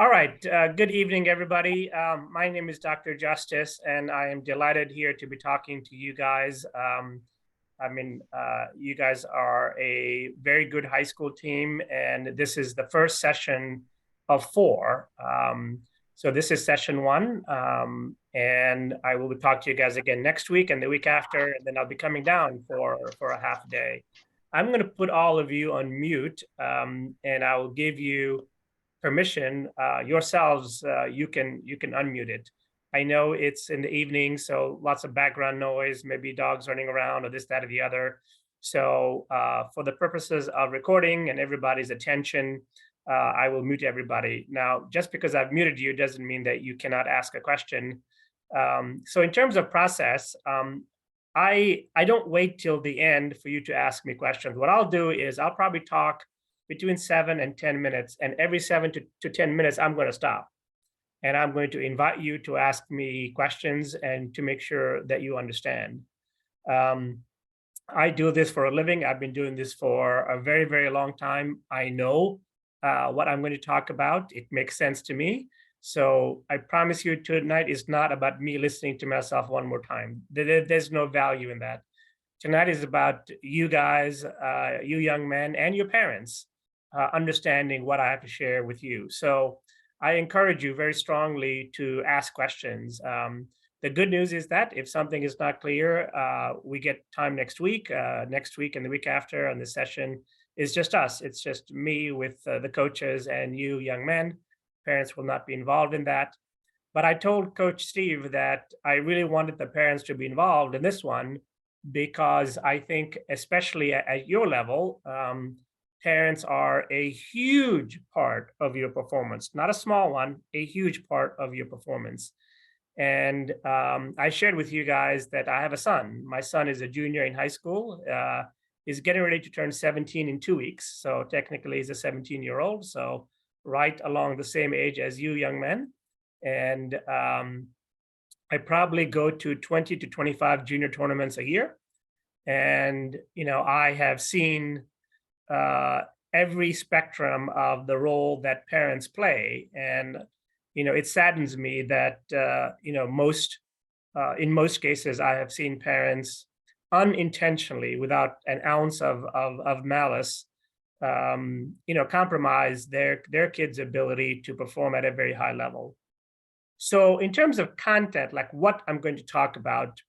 All right. Good evening, everybody. My name is Dr. Justice, and I am delighted here to be talking to you guys. You guys are a very good high school team, and this is the first session of four. So this is session one, and I will talk to you guys again next week and the week after, and then I'll be coming down for a half day. I'm going to put all of you on mute, and I will give you permission yourselves. You can unmute it. I know it's in the evening, so lots of background noise, maybe dogs running around or this, that, or the other. So for the purposes of recording and everybody's attention, I will mute everybody. Now, just because I've muted you doesn't mean that you cannot ask a question. So in terms of process, I don't wait till the end for you to ask me questions. What I'll do is I'll probably talk between 7 and 10 minutes, and every 7 to 10 minutes, I'm going to stop. And I'm going to invite you to ask me questions and to make sure that you understand. I do this for a living. I've been doing this for a very, very long time. I know what I'm going to talk about. It makes sense to me. So I promise you tonight is not about me listening to myself one more time. There's no value in that. Tonight is about you guys, you young men, and your parents understanding what I have to share with you. So I encourage you very strongly to ask questions. The good news is that if something is not clear, we get time next week and the week after, and the session is just us. It's just me with the coaches and you young men. Parents will not be involved in that. But I told Coach Steve that I really wanted the parents to be involved in this one because I think, especially at your level, parents are a huge part of your performance, not a small one, a huge part of your performance. And I shared with you guys that I have a son. My son is a junior in high school. He's getting ready to turn 17 in 2 weeks. So technically he's a 17-year-old. So right along the same age as you young men. And I probably go to 20 to 25 junior tournaments a year. And, I have seen every spectrum of the role that parents play. And, it saddens me that, in most cases, I have seen parents unintentionally, without an ounce of malice, compromise their kids' ability to perform at a very high level. So in terms of content, like what I'm going to talk about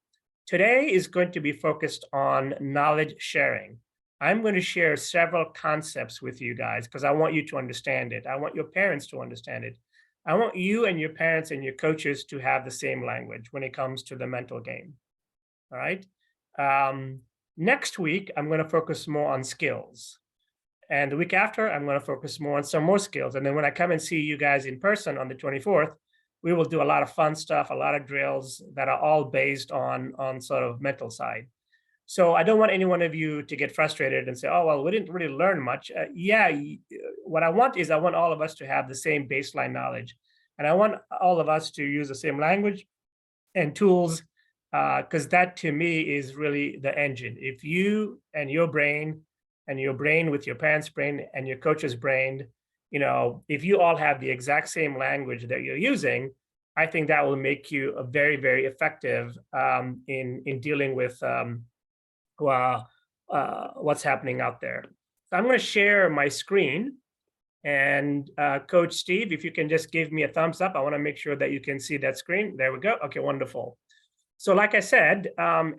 today is going to be focused on knowledge sharing. I'm going to share several concepts with you guys because I want you to understand it. I want your parents to understand it. I want you and your parents and your coaches to have the same language when it comes to the mental game. All right. Next week, I'm going to focus more on skills. And the week after, I'm going to focus more on some more skills. And then when I come and see you guys in person on the 24th, we will do a lot of fun stuff, a lot of drills that are all based on sort of mental side. So I don't want any one of you to get frustrated and say, oh, well, we didn't really learn much. What I want is I want all of us to have the same baseline knowledge. And I want all of us to use the same language and tools, because that to me is really the engine. If you and your brain with your parents' brain and your coach's brain, if you all have the exact same language that you're using, I think that will make you a very, very effective in dealing with what's happening out there. So I'm going to share my screen, and Coach Steve, if you can just give me a thumbs up, I want to make sure that you can see that screen. There we go. Okay, wonderful. So like I said,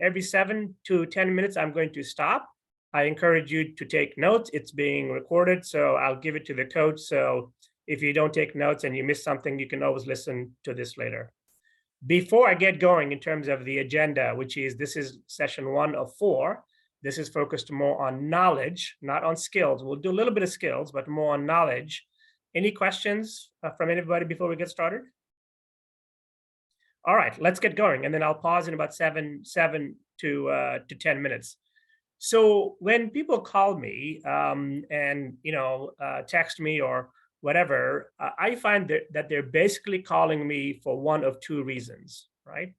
every 7 to 10 minutes, I'm going to stop. I encourage you to take notes. It's being recorded, so I'll give it to the coach. So if you don't take notes and you miss something, you can always listen to this later. Before I get going in terms of the agenda, this is session 1 of 4, this is focused more on knowledge, not on skills. We'll do a little bit of skills, but more on knowledge. Any questions from anybody before we get started? All right, let's get going. And then I'll pause in about 7 to 10 minutes. So when people call me and text me or whatever, I find that they're basically calling me for one of two reasons, right?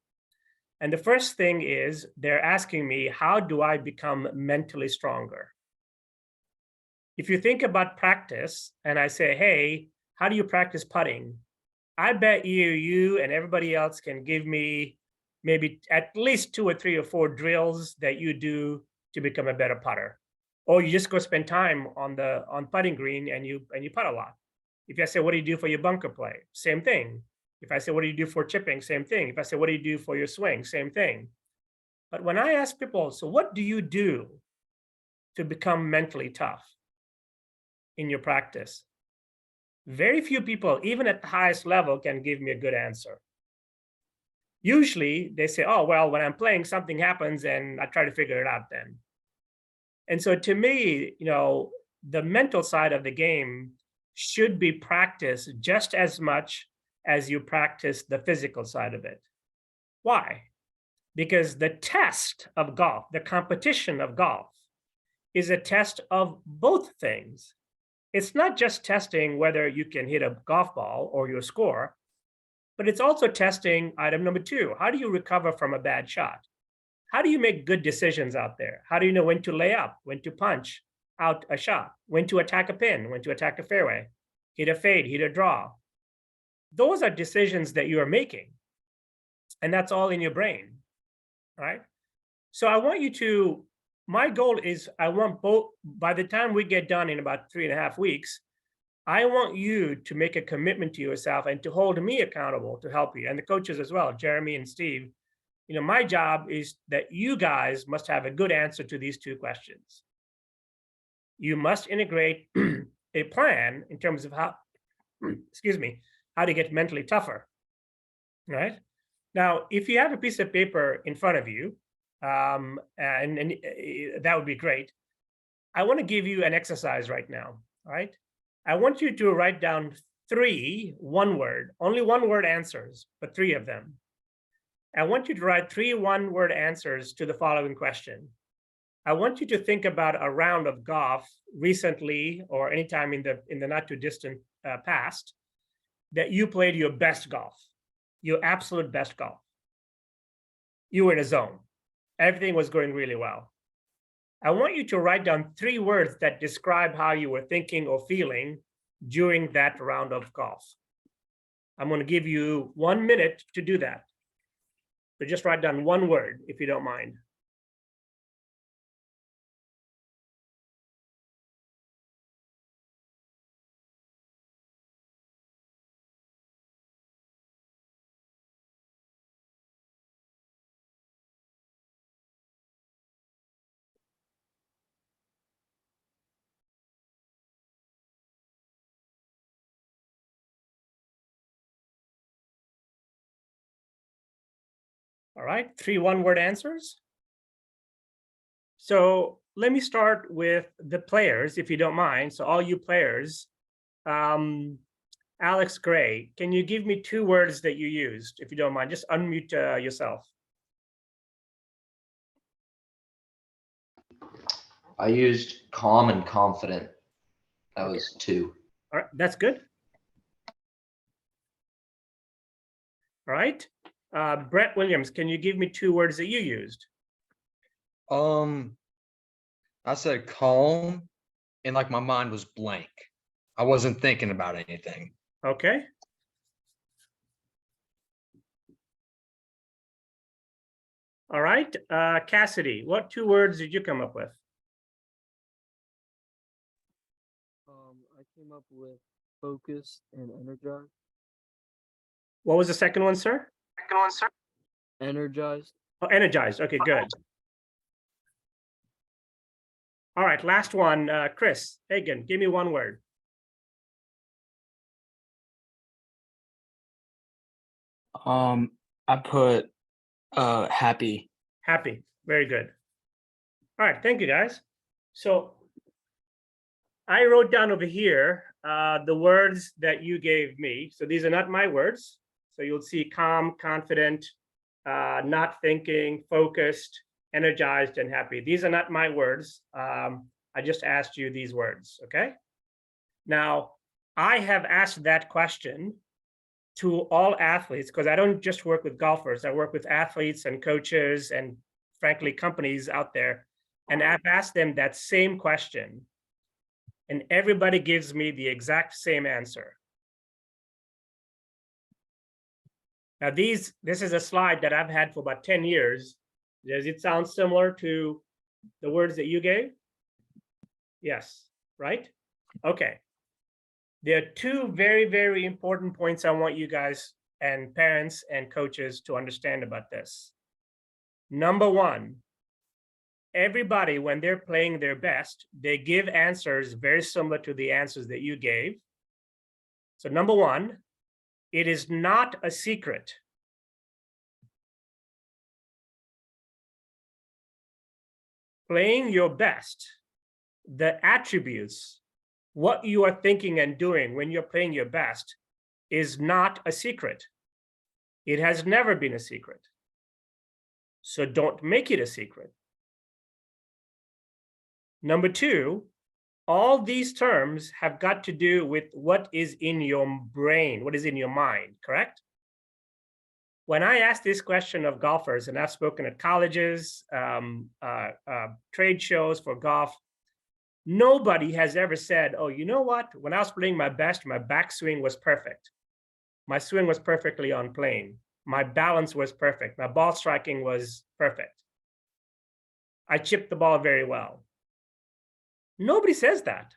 And the first thing is they're asking me, how do I become mentally stronger? If you think about practice and I say, hey, how do you practice putting? I bet you and everybody else can give me maybe at least 2 or 3 or 4 drills that you do to become a better putter. Or you just go spend time on putting green and you putt a lot. If I say, what do you do for your bunker play? Same thing. If I say, what do you do for chipping? Same thing. If I say, what do you do for your swing? Same thing. But when I ask people, so what do you do to become mentally tough in your practice? Very few people, even at the highest level, can give me a good answer. Usually they say, oh, well, when I'm playing, something happens and I try to figure it out then. And so to me, the mental side of the game should be practiced just as much as you practice the physical side of it. Why? Because the test of golf, the competition of golf, is a test of both things. It's not just testing whether you can hit a golf ball or your score, but it's also testing item number 2. How do you recover from a bad shot? How do you make good decisions out there? How do you know when to lay up, when to punch out a shot, when to attack a pin, when to attack a fairway, hit a fade, hit a draw? Those are decisions that you are making. And that's all in your brain, right? So I want you to, my goal is I want both, by the time we get done in about 3.5 weeks, I want you to make a commitment to yourself and to hold me accountable to help you, and the coaches as well, Jeremy and Steve. My job is that you guys must have a good answer to these 2 questions. You must integrate a plan in terms of how, how to get mentally tougher, right? Now, if you have a piece of paper in front of you, and that would be great. I want to give you an exercise right now, right? I want you to write down 3 one-word, only one-word answers, but 3 of them. I want you to write 3 one-word answers to the following question. I want you to think about a round of golf recently or anytime in the not too distant past that you played your best golf, your absolute best golf. You were in a zone. Everything was going really well. I want you to write down 3 words that describe how you were thinking or feeling during that round of golf. I'm going to give you 1 minute to do that. So just write down 1 word, if you don't mind. All right, 3 one-word answers. So let me start with the players, if you don't mind. So all you players, Alex Gray, can you give me 2 words that you used, if you don't mind? Just unmute yourself. I used calm and confident. That was 2. All right, that's good. All right. Brett Williams, can you give me 2 words that you used? I said calm, and like my mind was blank. I wasn't thinking about anything. Okay. All right. Cassidy, what 2 words did you come up with? I came up with focused and energized. What was the second one, sir? Energized. Oh, energized. Okay, good. All right, last one, Chris Hagan, give me 1 word. I put happy. Happy. Very good. All right, thank you, guys. So I wrote down over here the words that you gave me. So these are not my words. So you'll see calm, confident, not thinking, focused, energized, and happy. These are not my words. I just asked you these words, okay? Now, I have asked that question to all athletes because I don't just work with golfers. I work with athletes and coaches and, frankly, companies out there. And I've asked them that same question. And everybody gives me the exact same answer. Now this is a slide that I've had for about 10 years. Does it sound similar to the words that you gave? Yes, right? Okay. There are two very, very important points I want you guys and parents and coaches to understand about this. Number one, everybody, when they're playing their best, they give answers very similar to the answers that you gave. So number one, it is not a secret. Playing your best, the attributes, what you are thinking and doing when you're playing your best is not a secret. It has never been a secret. So don't make it a secret. Number two, all these terms have got to do with what is in your brain, what is in your mind, correct? When I ask this question of golfers, and I've spoken at colleges, trade shows for golf, nobody has ever said, oh, you know what? When I was playing my best, my backswing was perfect. My swing was perfectly on plane. My balance was perfect. My ball striking was perfect. I chipped the ball very well. Nobody says that.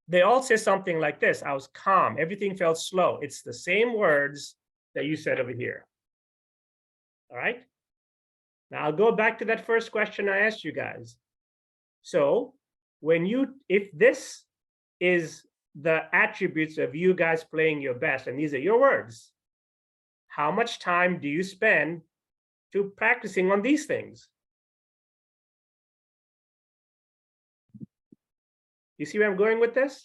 They all say something like this. I was calm. Everything felt slow. It's the same words that you said over here. All right. Now I'll go back to that first question I asked you guys. So if this is the attributes of you guys playing your best, and these are your words, how much time do you spend to practicing on these things? You see where I'm going with this?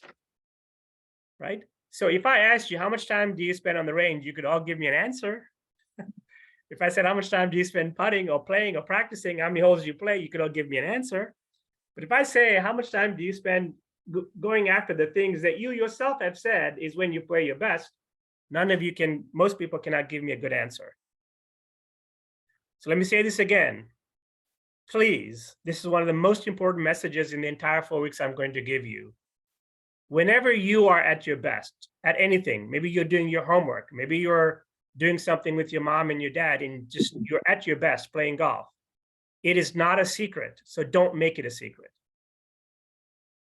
Right? So if I asked you how much time do you spend on the range, you could all give me an answer. If I said how much time do you spend putting or playing or practicing, how many holes do you play, you could all give me an answer. But if I say how much time do you spend going after the things that you yourself have said is when you play your best, most people cannot give me a good answer. So let me say this again. Please, this is one of the most important messages in the entire 4 weeks I'm going to give you. Whenever you are at your best, at anything, maybe you're doing your homework, maybe you're doing something with your mom and your dad, and just you're at your best playing golf, it is not a secret, so don't make it a secret.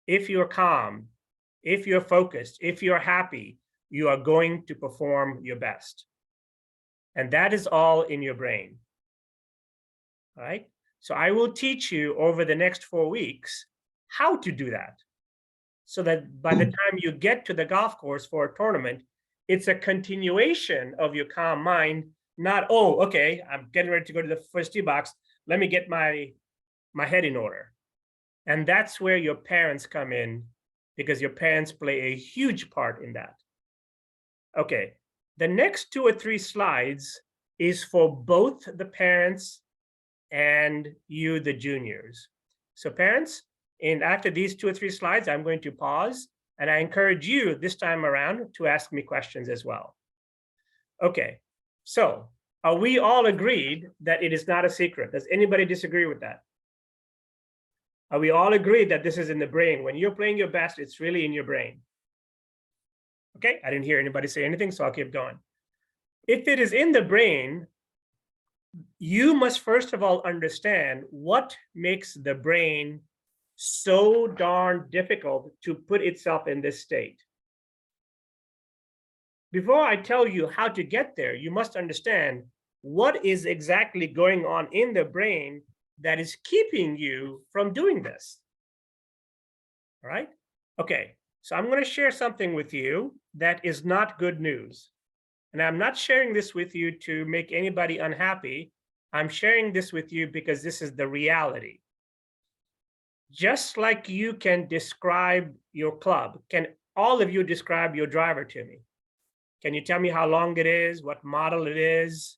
If you're calm, if you're focused, if you're happy, you are going to perform your best. And that is all in your brain. All right? So I will teach you over the next 4 weeks how to do that, so that by the time you get to the golf course for a tournament, it's a continuation of your calm mind, not, oh, okay, I'm getting ready to go to the first tee box. Let me get my head in order. And that's where your parents come in, because your parents play a huge part in that. Okay, the next 2 or 3 slides is for both the parents and you, the juniors. So parents, and after these 2 or 3 slides, I'm going to pause, and I encourage you this time around to ask me questions as well. Okay, so are we all agreed that it is not a secret? Does anybody disagree with that? Are we all agreed that this is in the brain? When you're playing your best, it's really in your brain. Okay, I didn't hear anybody say anything, so I'll keep going. If it is in the brain, you must first of all understand what makes the brain so darn difficult to put itself in this state. Before I tell you how to get there, you must understand what is exactly going on in the brain that is keeping you from doing this. All right? Okay, so I'm going to share something with you that is not good news. And I'm not sharing this with you to make anybody unhappy. I'm sharing this with you because this is the reality. Just like you can describe your club, can all of you describe your driver to me? Can you tell me how long it is, what model it is,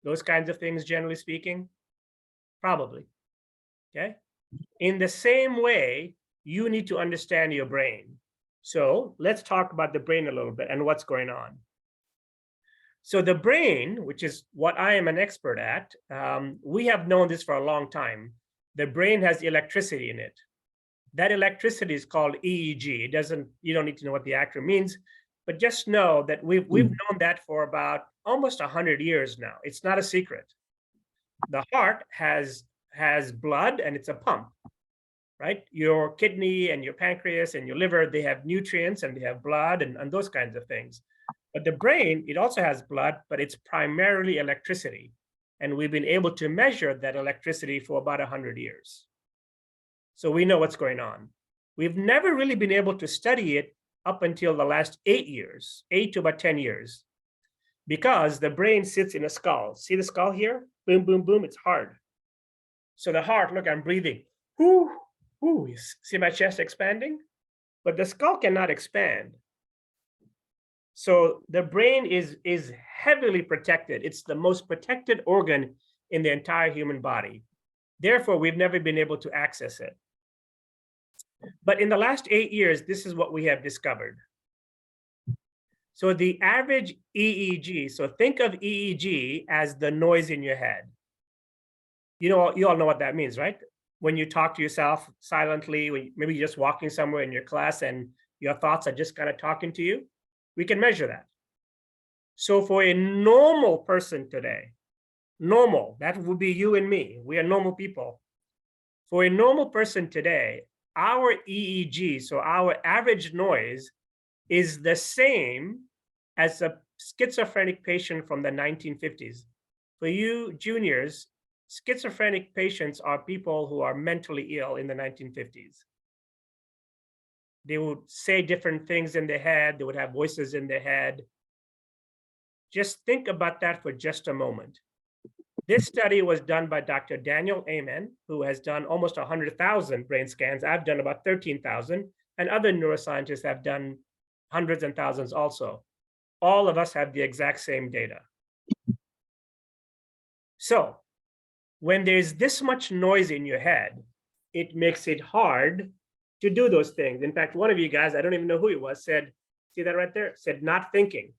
those kinds of things, generally speaking? Probably, okay? In the same way, you need to understand your brain. So let's talk about the brain a little bit and what's going on. So the brain, which is what I am an expert at, we have known this for a long time. The brain has electricity in it. That electricity is called EEG. You don't need to know what the acronym means, but just know that we've known that for about almost 100 years now. It's not a secret. The heart has blood and it's a pump, right? Your kidney and your pancreas and your liver, they have nutrients and they have blood and those kinds of things. But the brain, it also has blood, but it's primarily electricity. And we've been able to measure that electricity for about 100 years. So we know what's going on. We've never really been able to study it up until the last 8 years, 8 to about 10 years, because the brain sits in a skull. See the skull here? Boom, boom, boom, it's hard. So the heart, look, I'm breathing. Whoo, whoo, you see my chest expanding? But the skull cannot expand. So the brain is heavily protected. It's the most protected organ in the entire human body. Therefore, we've never been able to access it. But in the last 8 years, this is what we have discovered. So the average EEG, so think of EEG as the noise in your head. You all know what that means, right? When you talk to yourself silently, when maybe you're just walking somewhere in your class and your thoughts are just kind of talking to you, we can measure that. So for a normal person today, normal, that would be you and me, we are normal people. For a normal person today, our EEG, so our average noise, is the same as a schizophrenic patient from the 1950s. For you juniors, schizophrenic patients are people who are mentally ill in the 1950s. They would say different things in their head. They would have voices in their head. Just think about that for just a moment. This study was done by Dr. Daniel Amen, who has done almost 100,000 brain scans. I've done about 13,000, and other neuroscientists have done hundreds and thousands also. All of us have the exact same data. So when there's this much noise in your head, it makes it hard to do those things. In fact, one of you guys, I don't even know who it was, said, see that right there? Said not thinking.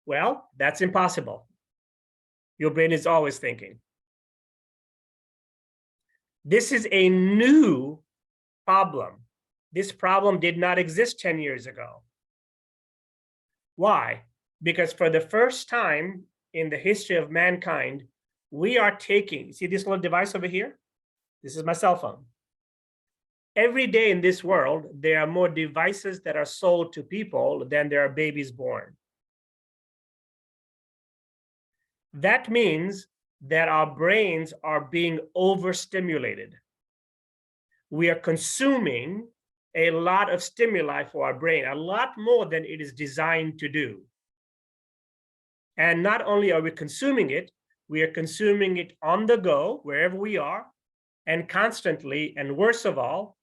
Well, that's impossible. Your brain is always thinking. This is a new problem. This problem did not exist 10 years ago. Why? Because for the first time in the history of mankind, we are taking, see this little device over here? This is my cell phone. Every day in this world, there are more devices that are sold to people than there are babies born. That means that our brains are being overstimulated. We are consuming a lot of stimuli for our brain, a lot more than it is designed to do. And not only are we consuming it, we are consuming it on the go, wherever we are, and constantly, and worst of all,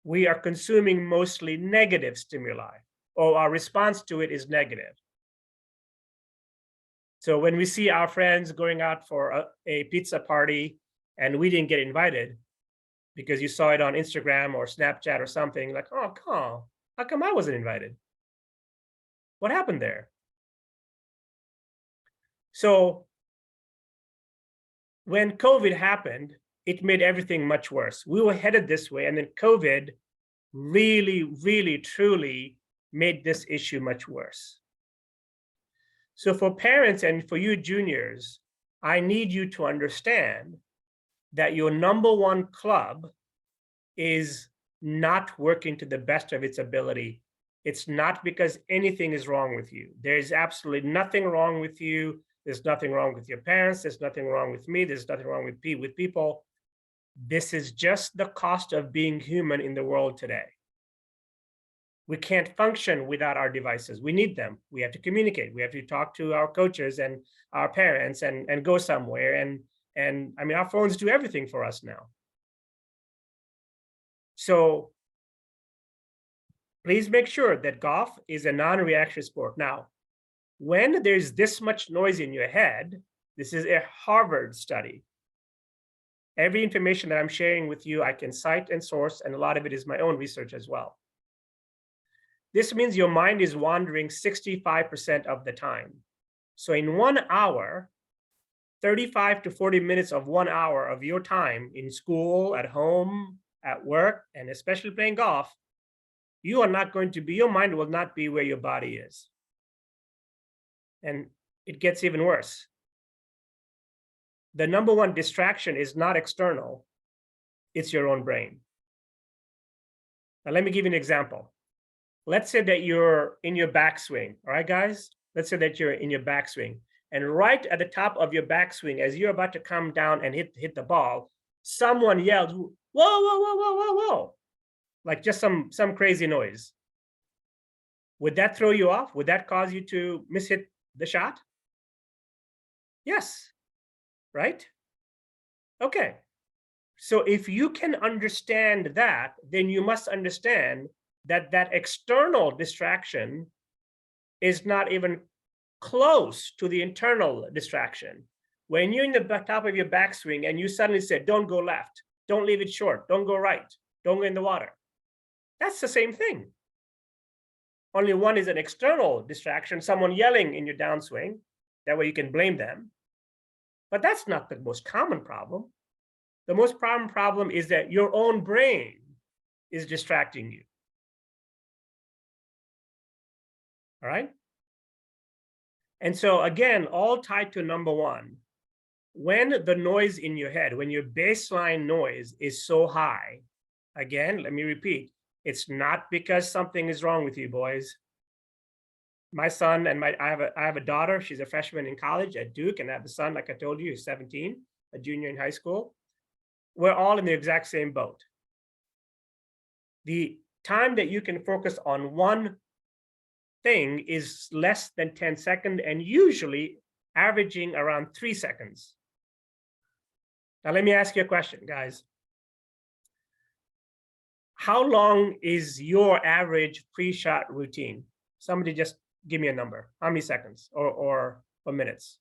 we are consuming mostly negative stimuli, or our response to it is negative. So when we see our friends going out for a pizza party and we didn't get invited because you saw it on Instagram or Snapchat or something, like, oh, how come I wasn't invited? What happened there? So when COVID happened, it made everything much worse. We were headed this way, and then COVID really, really, truly made this issue much worse. So for parents and for you juniors, I need you to understand that your #1 club is not working to the best of its ability. It's not because anything is wrong with you. There's absolutely nothing wrong with you. There's nothing wrong with your parents. There's nothing wrong with me. There's nothing wrong with people. This is just the cost of being human in the world today. We can't function without our devices. We need them. We have to communicate. We have to talk to our coaches and our parents and go somewhere. And I mean, our phones do everything for us now. So please make sure that golf is a non-reaction sport. Now, when there's this much noise in your head, this is a Harvard study. Every information that I'm sharing with you, I can cite and source, and a lot of it is my own research as well. This means your mind is wandering 65% of the time. So in 1 hour, 35 to 40 minutes of 1 hour of your time in school, at home, at work, and especially playing golf, you are not going to be, your mind will not be where your body is. And it gets even worse. The number one distraction is not external, it's your own brain. Now, let me give you an example. Let's say that you're in your backswing, all right, guys? Let's say that you're in your backswing, and right at the top of your backswing, as you're about to come down and hit the ball, someone yelled, "Whoa, whoa, whoa, whoa, whoa, whoa!" Like just some crazy noise. Would that throw you off? Would that cause you to mishit the shot? Yes, right? Okay. So if you can understand that, then you must understand that that external distraction is not even close to the internal distraction. When you're in the top of your backswing and you suddenly say, don't go left, don't leave it short, don't go right, don't go in the water. That's the same thing. Only one is an external distraction, someone yelling in your downswing. That way you can blame them. But that's not the most common problem. The most common problem is that your own brain is distracting you. All right? And so again, all tied to number one, when the noise in your head, when your baseline noise is so high, again, let me repeat, it's not because something is wrong with you, boys. My son and I have a daughter, she's a freshman in college at Duke, and I have a son, like I told you, who's 17, a junior in high school. We're all in the exact same boat. The time that you can focus on one thing is less than 10 seconds and usually averaging around 3 seconds. Now, let me ask you a question, guys. How long is your average pre-shot routine? Somebody just give me a number. How many seconds or minutes?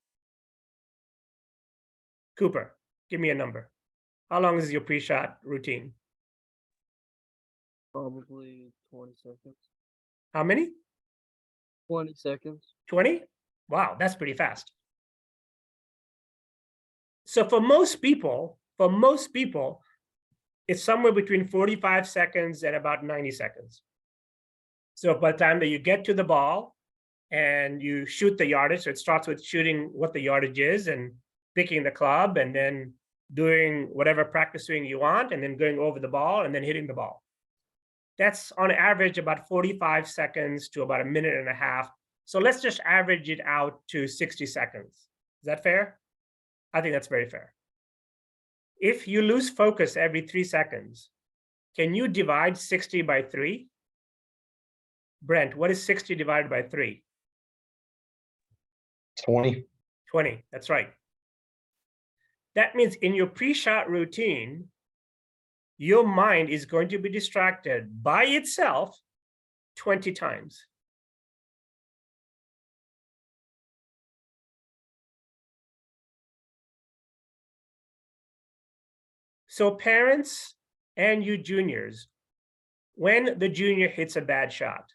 Cooper, give me a number. How long is your pre-shot routine? Probably 20 seconds. How many? 20 seconds. 20? Wow, that's pretty fast. So for most people, it's somewhere between 45 seconds and about 90 seconds. So by the time that you get to the ball and you shoot the yardage, so it starts with shooting what the yardage is and picking the club and then doing whatever practice swing you want and then going over the ball and then hitting the ball. That's on average about 45 seconds to about a minute and a half. So let's just average it out to 60 seconds. Is that fair? I think that's very fair. If you lose focus every 3 seconds, can you divide 60 by 3? Brent, what is 60 divided by 3? 20. 20, that's right. That means in your pre-shot routine, your mind is going to be distracted by itself 20 times. So parents and you juniors, when the junior hits a bad shot,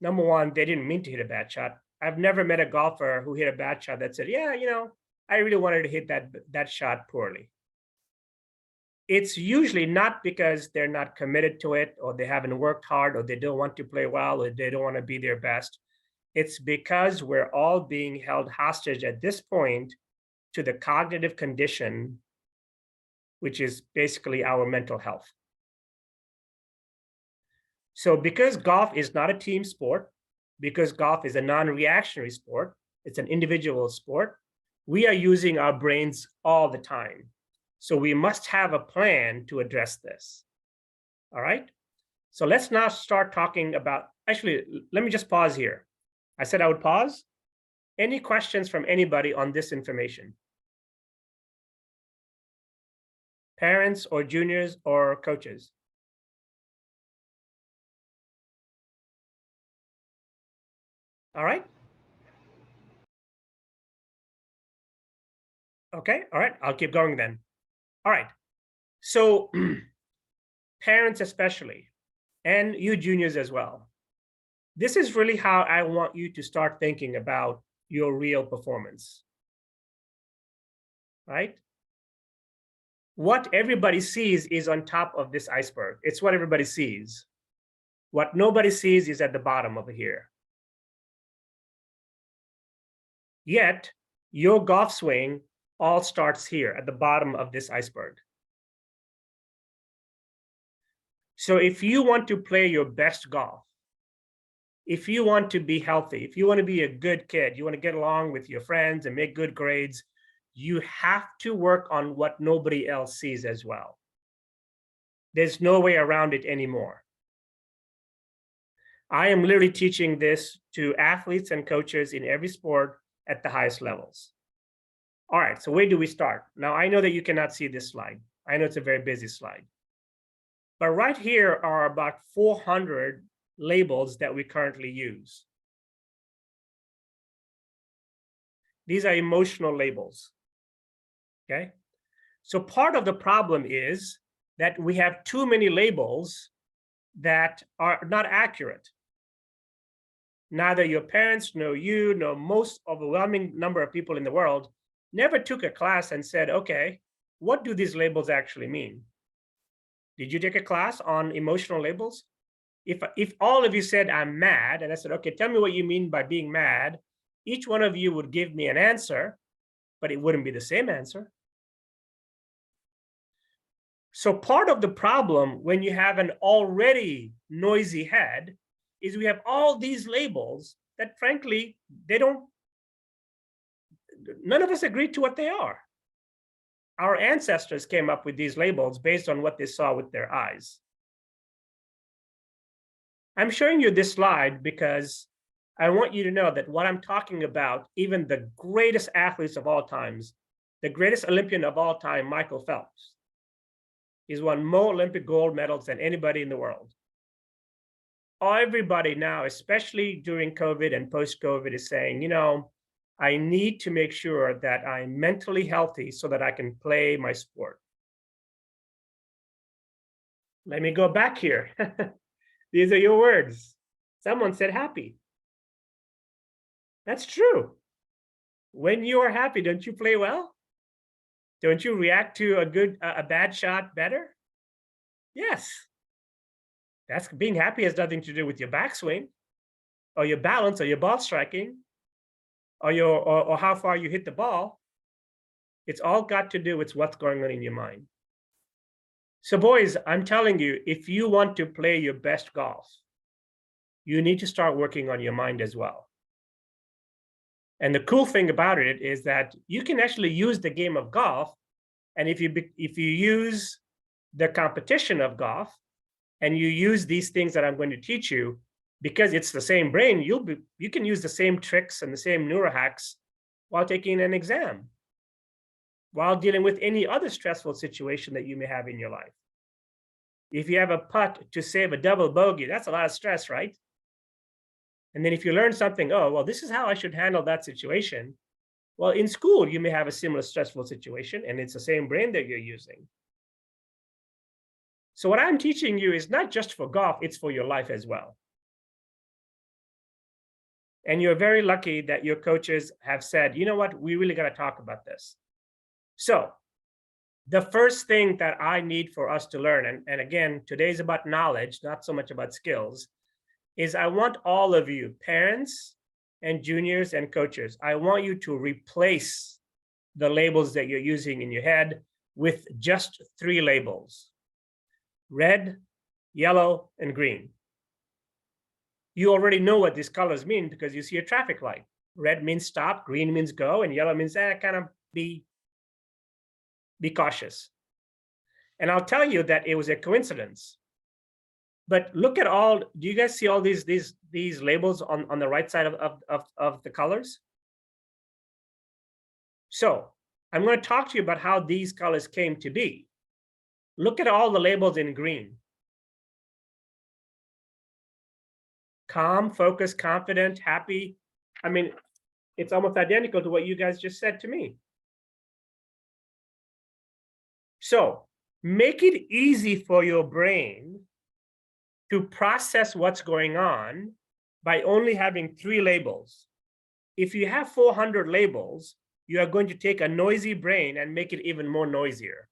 number one, they didn't mean to hit a bad shot. I've never met a golfer who hit a bad shot that said, yeah, you know, I really wanted to hit that shot poorly. It's usually not because they're not committed to it or they haven't worked hard or they don't want to play well or they don't want to be their best. It's because we're all being held hostage at this point to the cognitive condition, which is basically our mental health. So because golf is not a team sport, because golf is a non-reactionary sport, it's an individual sport, we are using our brains all the time. So we must have a plan to address this. All right? So let's now start talking about, actually, let me just pause here. I said I would pause. Any questions from anybody on this information? Parents or juniors or coaches? All right. Okay, all right, I'll keep going then. All right, so parents especially, and you juniors as well, this is really how I want you to start thinking about your real performance, right? What everybody sees is on top of this iceberg. It's what everybody sees. What nobody sees is at the bottom over here. Yet your golf swing all starts here at the bottom of this iceberg. So if you want to play your best golf, if you want to be healthy, if you want to be a good kid, you want to get along with your friends and make good grades, you have to work on what nobody else sees as well. There's no way around it anymore. I am literally teaching this to athletes and coaches in every sport at the highest levels. All right, so where do we start? Now, I know that you cannot see this slide. I know it's a very busy slide. But right here are about 400 labels that we currently use. These are emotional labels, okay? So part of the problem is that we have too many labels that are not accurate. Neither your parents, nor you, nor most overwhelming number of people in the world never took a class and said, okay, what do these labels actually mean? Did you take a class on emotional labels? If all of you said, I'm mad, and I said, okay, tell me what you mean by being mad, each one of you would give me an answer, but it wouldn't be the same answer. So part of the problem when you have an already noisy head is we have all these labels that frankly, none of us agree to what they are. Our ancestors came up with these labels based on what they saw with their eyes. I'm showing you this slide because I want you to know that what I'm talking about, even the greatest athletes of all times, the greatest Olympian of all time, Michael Phelps, he's won more Olympic gold medals than anybody in the world. Everybody now, especially during COVID and post-COVID, is saying, you know, I need to make sure that I'm mentally healthy so that I can play my sport. Let me go back here. These are your words. Someone said happy. That's true. When you are happy, don't you play well? Don't you react to a bad shot better? Yes. That's being happy has nothing to do with your backswing or your balance or your ball striking or how far you hit the ball. It's all got to do with what's going on in your mind. So boys, I'm telling you, if you want to play your best golf, you need to start working on your mind as well. And the cool thing about it is that you can actually use the game of golf, and if you use the competition of golf, and you use these things that I'm going to teach you, because it's the same brain, you can use the same tricks and the same neurohacks while taking an exam, while dealing with any other stressful situation that you may have in your life. If you have a putt to save a double bogey, that's a lot of stress, right? And then if you learn something, oh, well, this is how I should handle that situation. Well, in school, you may have a similar stressful situation, and it's the same brain that you're using. So what I'm teaching you is not just for golf, it's for your life as well. And you're very lucky that your coaches have said, you know what, we really got to talk about this. So the first thing that I need for us to learn, and again, today's about knowledge, not so much about skills, is I want all of you, parents and juniors and coaches, I want you to replace the labels that you're using in your head with just 3 labels: red, yellow, and green. You already know what these colors mean because you see a traffic light. Red means stop, green means go, and yellow means kind of be cautious. And I'll tell you that it was a coincidence. But look at all, do you guys see all these labels on the right side of the colors? So I'm going to talk to you about how these colors came to be. Look at all the labels in green. Calm, focused, confident, happy. I mean, it's almost identical to what you guys just said to me. So make it easy for your brain to process what's going on by only having 3 labels. If you have 400 labels, you are going to take a noisy brain and make it even more noisier.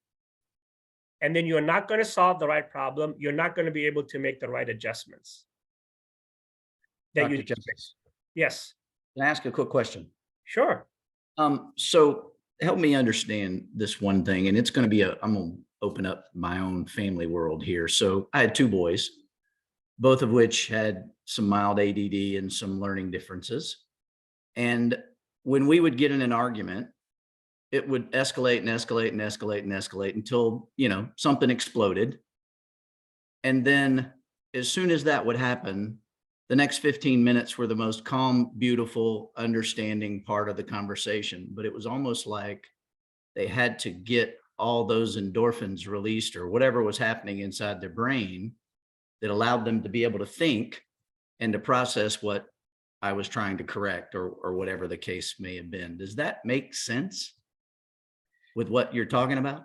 And then you're not going to solve the right problem. You're not going to be able to make the right adjustments. Dr. Jeffries, Yes. can I ask a quick question? Sure. So help me understand this one thing, and it's going to be I'm going to open up my own family world here. So I had two boys, both of which had some mild ADD and some learning differences. And when we would get in an argument, it would escalate and escalate and escalate and escalate until, something exploded. And then as soon as that would happen, the next 15 minutes were the most calm, beautiful, understanding part of the conversation. But it was almost like they had to get all those endorphins released or whatever was happening inside their brain that allowed them to be able to think and to process what I was trying to correct or whatever the case may have been. Does that make sense with what you're talking about?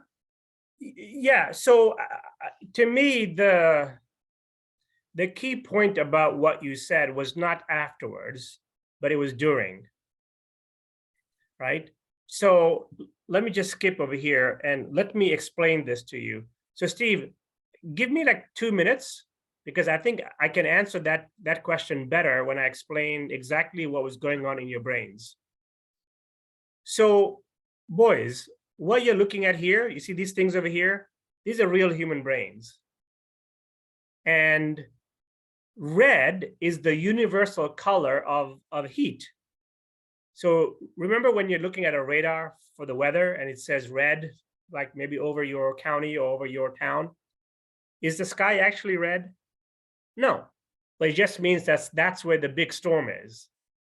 Yeah. So to me, the key point about what you said was not afterwards, but it was during. Right? So let me just skip over here and let me explain this to you. So Steve, give me like 2 minutes, because I think I can answer that question better when I explain exactly what was going on in your brains. So boys, what you're looking at here, you see these things over here? These are real human brains. And red is the universal color of heat. So remember when you're looking at a radar for the weather and it says red, like maybe over your county or over your town, is the sky actually red? No, but it just means that's where the big storm is.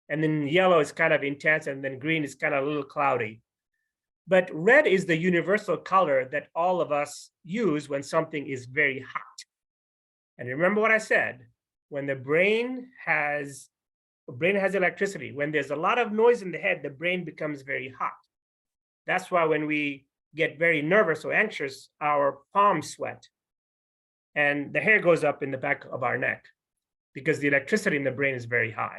And then yellow is kind of intense, and then green is kind of a little cloudy. But red is the universal color that all of us use when something is very hot. And remember what I said, when the brain has electricity, when there's a lot of noise in the head, the brain becomes very hot. That's why when we get very nervous or anxious, our palms sweat and the hair goes up in the back of our neck, because the electricity in the brain is very high.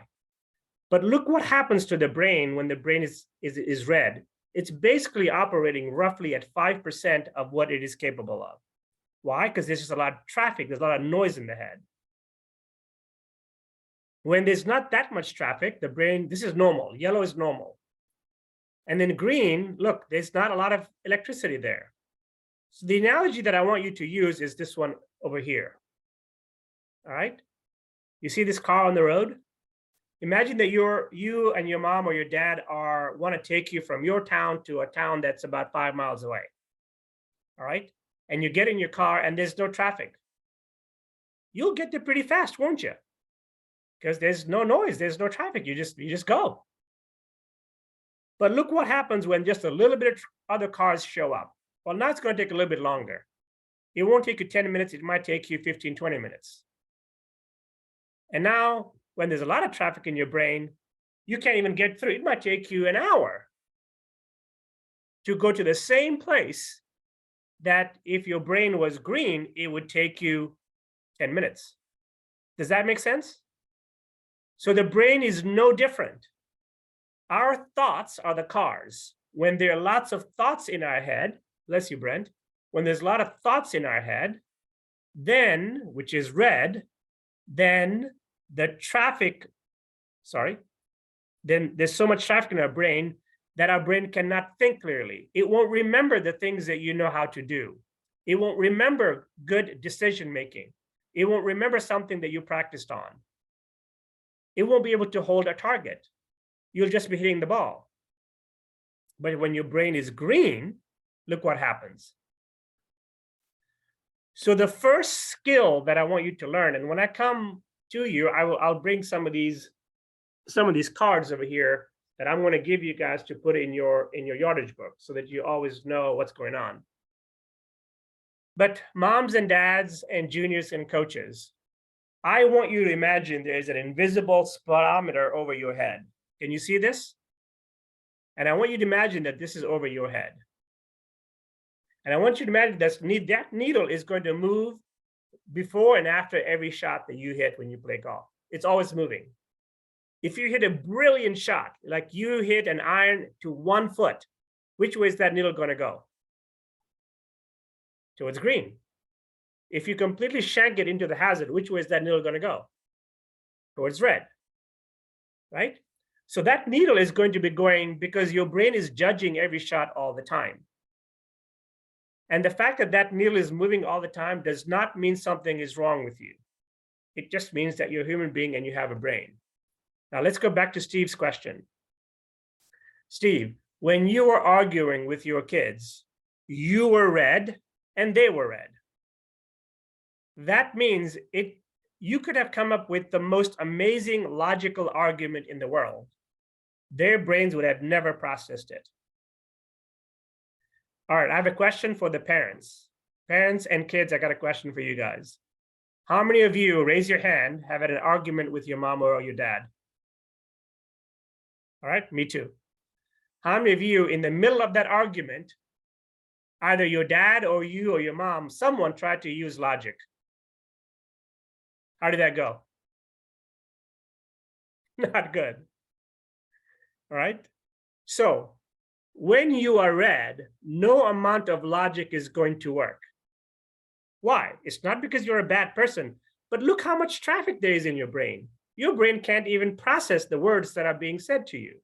But look what happens to the brain when the brain is red. It's basically operating roughly at 5% of what it is capable of. Why? Because there's just a lot of traffic, there's a lot of noise in the head. When there's not that much traffic, the brain, this is normal, yellow is normal. And then green, look, there's not a lot of electricity there. So the analogy that I want you to use is this one over here. All right? You see this car on the road? Imagine that you and your mom or your dad want to take you from your town to a town that's about 5 miles away. All right? And you get in your car and there's no traffic. You'll get there pretty fast, won't you? Because there's no noise, there's no traffic. You just go. But look what happens when just a little bit of other cars show up. Well, now it's going to take a little bit longer. It won't take you 10 minutes. It might take you 15, 20 minutes. And now, when there's a lot of traffic in your brain, you can't even get through. It might take you an hour to go to the same place that if your brain was green, it would take you 10 minutes. Does that make sense? So the brain is no different. Our thoughts are the cars. When there are lots of thoughts in our head, bless you, Brent, when there's a lot of thoughts in our head, then, which is red, then then there's so much traffic in our brain that our brain cannot think clearly. It won't remember the things that you know how to do. It won't remember good decision making. It won't remember something that you practiced on. It won't be able to hold a target. You'll just be hitting the ball. But when your brain is green, look what happens. So the first skill that I want you to learn, and when I come to you, I'll bring some of these cards over here that I'm going to give you guys to put in your yardage book so that you always know what's going on. But moms and dads and juniors and coaches, I want you to imagine there's an invisible speedometer over your head. Can you see this? And I want you to imagine that this is over your head. And I want you to imagine that needle is going to move before and after every shot that you hit when you play golf. It's always moving. If you hit a brilliant shot, like you hit an iron to 1 foot, which way is that needle going to go? Towards green. If you completely shank it into the hazard, which way is that needle going to go? Towards red, right? So that needle is going to be going because your brain is judging every shot all the time. And the fact that that needle is moving all the time does not mean something is wrong with you. It just means that you're a human being and you have a brain. Now let's go back to Steve's question. Steve, when you were arguing with your kids, you were red and they were red. That means you could have come up with the most amazing logical argument in the world. Their brains would have never processed it. All right, I have a question for the parents. Parents and kids, I got a question for you guys. How many of you, raise your hand, have had an argument with your mom or your dad? All right, me too. How many of you, in the middle of that argument, either your dad or you or your mom, someone tried to use logic? How did that go? Not good. All right. So when you are red, no amount of logic is going to work. Why? It's not because you're a bad person, but look how much traffic there is in your brain. Your brain can't even process the words that are being said to you.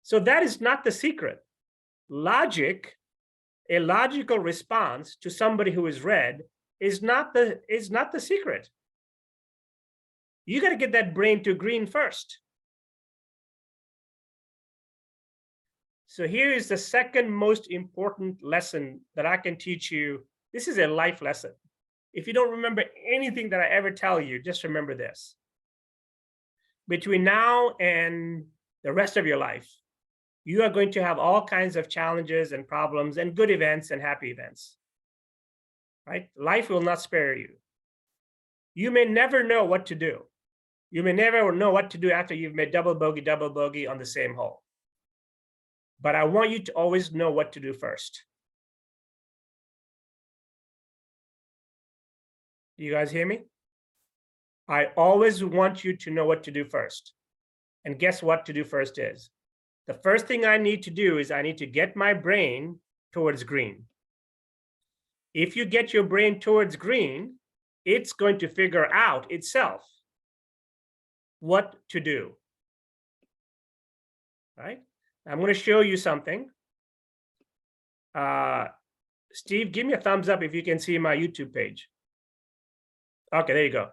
So that is not the secret. Logic, a logical response to somebody who is red, is not the secret. You got to get that brain to green first. So here is the second most important lesson that I can teach you. This is a life lesson. If you don't remember anything that I ever tell you, just remember this. Between now and the rest of your life, you are going to have all kinds of challenges and problems and good events and happy events. Right? Life will not spare you. You may never know what to do. You may never know what to do after you've made double bogey on the same hole. But I want you to always know what to do first. Do you guys hear me? I always want you to know what to do first. And guess what to do first is? The first thing I need to do is I need to get my brain towards green. If you get your brain towards green, it's going to figure out itself what to do. Right? I'm going to show you something. Steve, give me a thumbs up if you can see my YouTube page. Okay, there you go.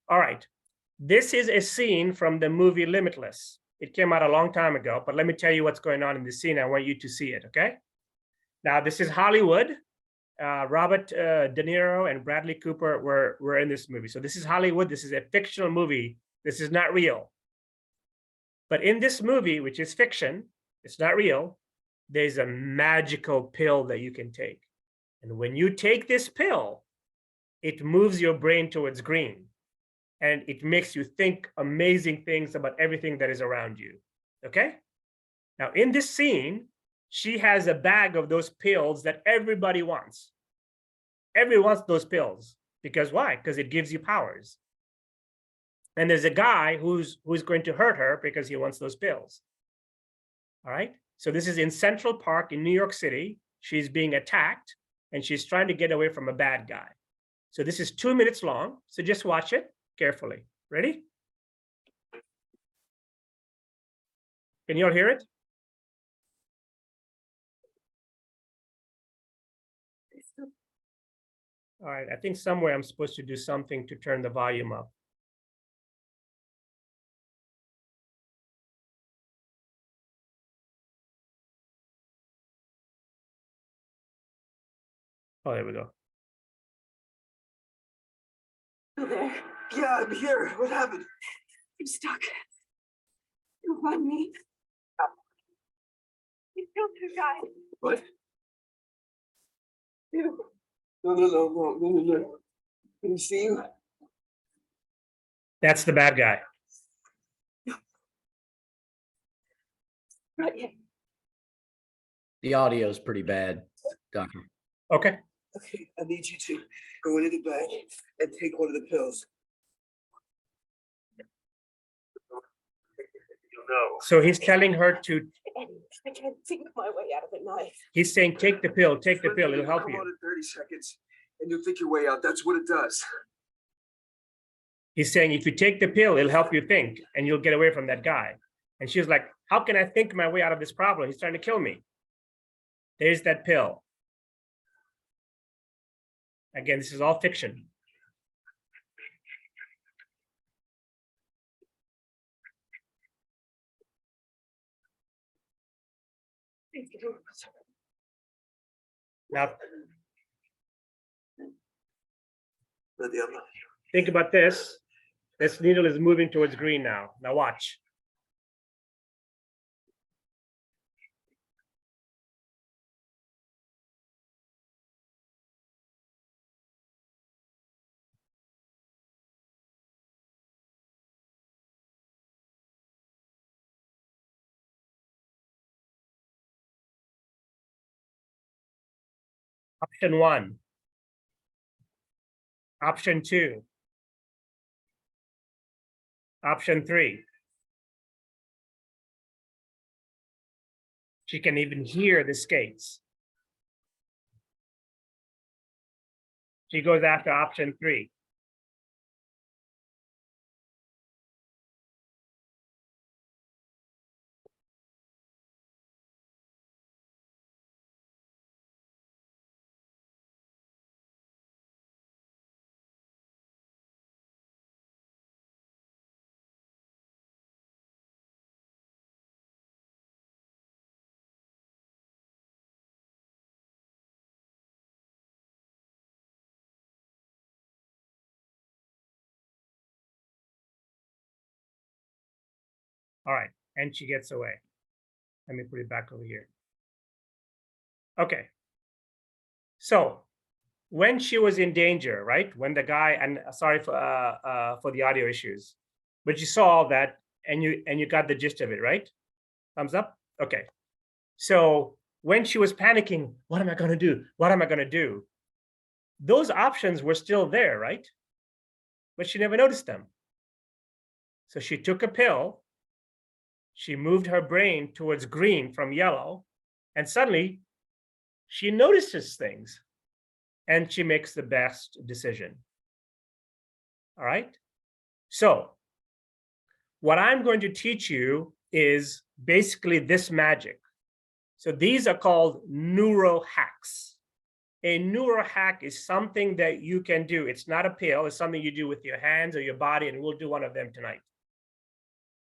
All right. This is a scene from the movie Limitless. It came out a long time ago, but let me tell you what's going on in the scene. I want you to see it, okay? Now, this is Hollywood. Robert De Niro and Bradley Cooper were in this movie. So this is Hollywood. This is a fictional movie. This is not real. But in this movie, which is fiction, it's not real, there's a magical pill that you can take. And when you take this pill, it moves your brain towards green. And it makes you think amazing things about everything that is around you. Okay? Now, in this scene, she has a bag of those pills that everybody wants. Everyone wants those pills. Because why? Because it gives you powers. And there's a guy who's going to hurt her because he wants those pills. All right? So this is in Central Park in New York City. She's being attacked, and she's trying to get away from a bad guy. So this is 2 minutes long. So just watch it carefully. Ready? Can you all hear it? All right, I think somewhere I'm supposed to do something to turn the volume up. Oh, there we go. You there? Yeah, I'm here. What happened? I'm stuck. You want me? You killed two guys. What? You. No. Can you see you? That's the bad guy. Right here. The audio is pretty bad, Doctor. Okay. Okay, I need you to go into the bag and take one of the pills. No. So he's telling her to, I can't think my way out of it now. he's saying, take the pill, it'll help Come you. on in 30 seconds and you'll think your way out. That's what it does. He's saying, if you take the pill, it'll help you think and you'll get away from that guy. And she was like, how can I think my way out of this problem? He's trying to kill me. There's that pill. Again, this is all fiction. Now, The other. think about this. This needle is moving towards green now. Now watch. Option 1. Option 2. Option 3. She can even hear the skates. She goes after option 3. All right, and she gets away. Let me put it back over here. Okay. So when she was in danger, right? When the guy, and sorry for the audio issues, but you saw all that and you got the gist of it, right? Thumbs up. Okay. So when she was panicking, what am I going to do? What am I going to do? Those options were still there, right? But she never noticed them. So she took a pill. She moved her brain towards green from yellow, and suddenly she notices things and she makes the best decision. All right. So what I'm going to teach you is basically this magic. So these are called neuro hacks. A neuro hack is something that you can do. It's not a pill. It's something you do with your hands or your body, and we'll do one of them tonight.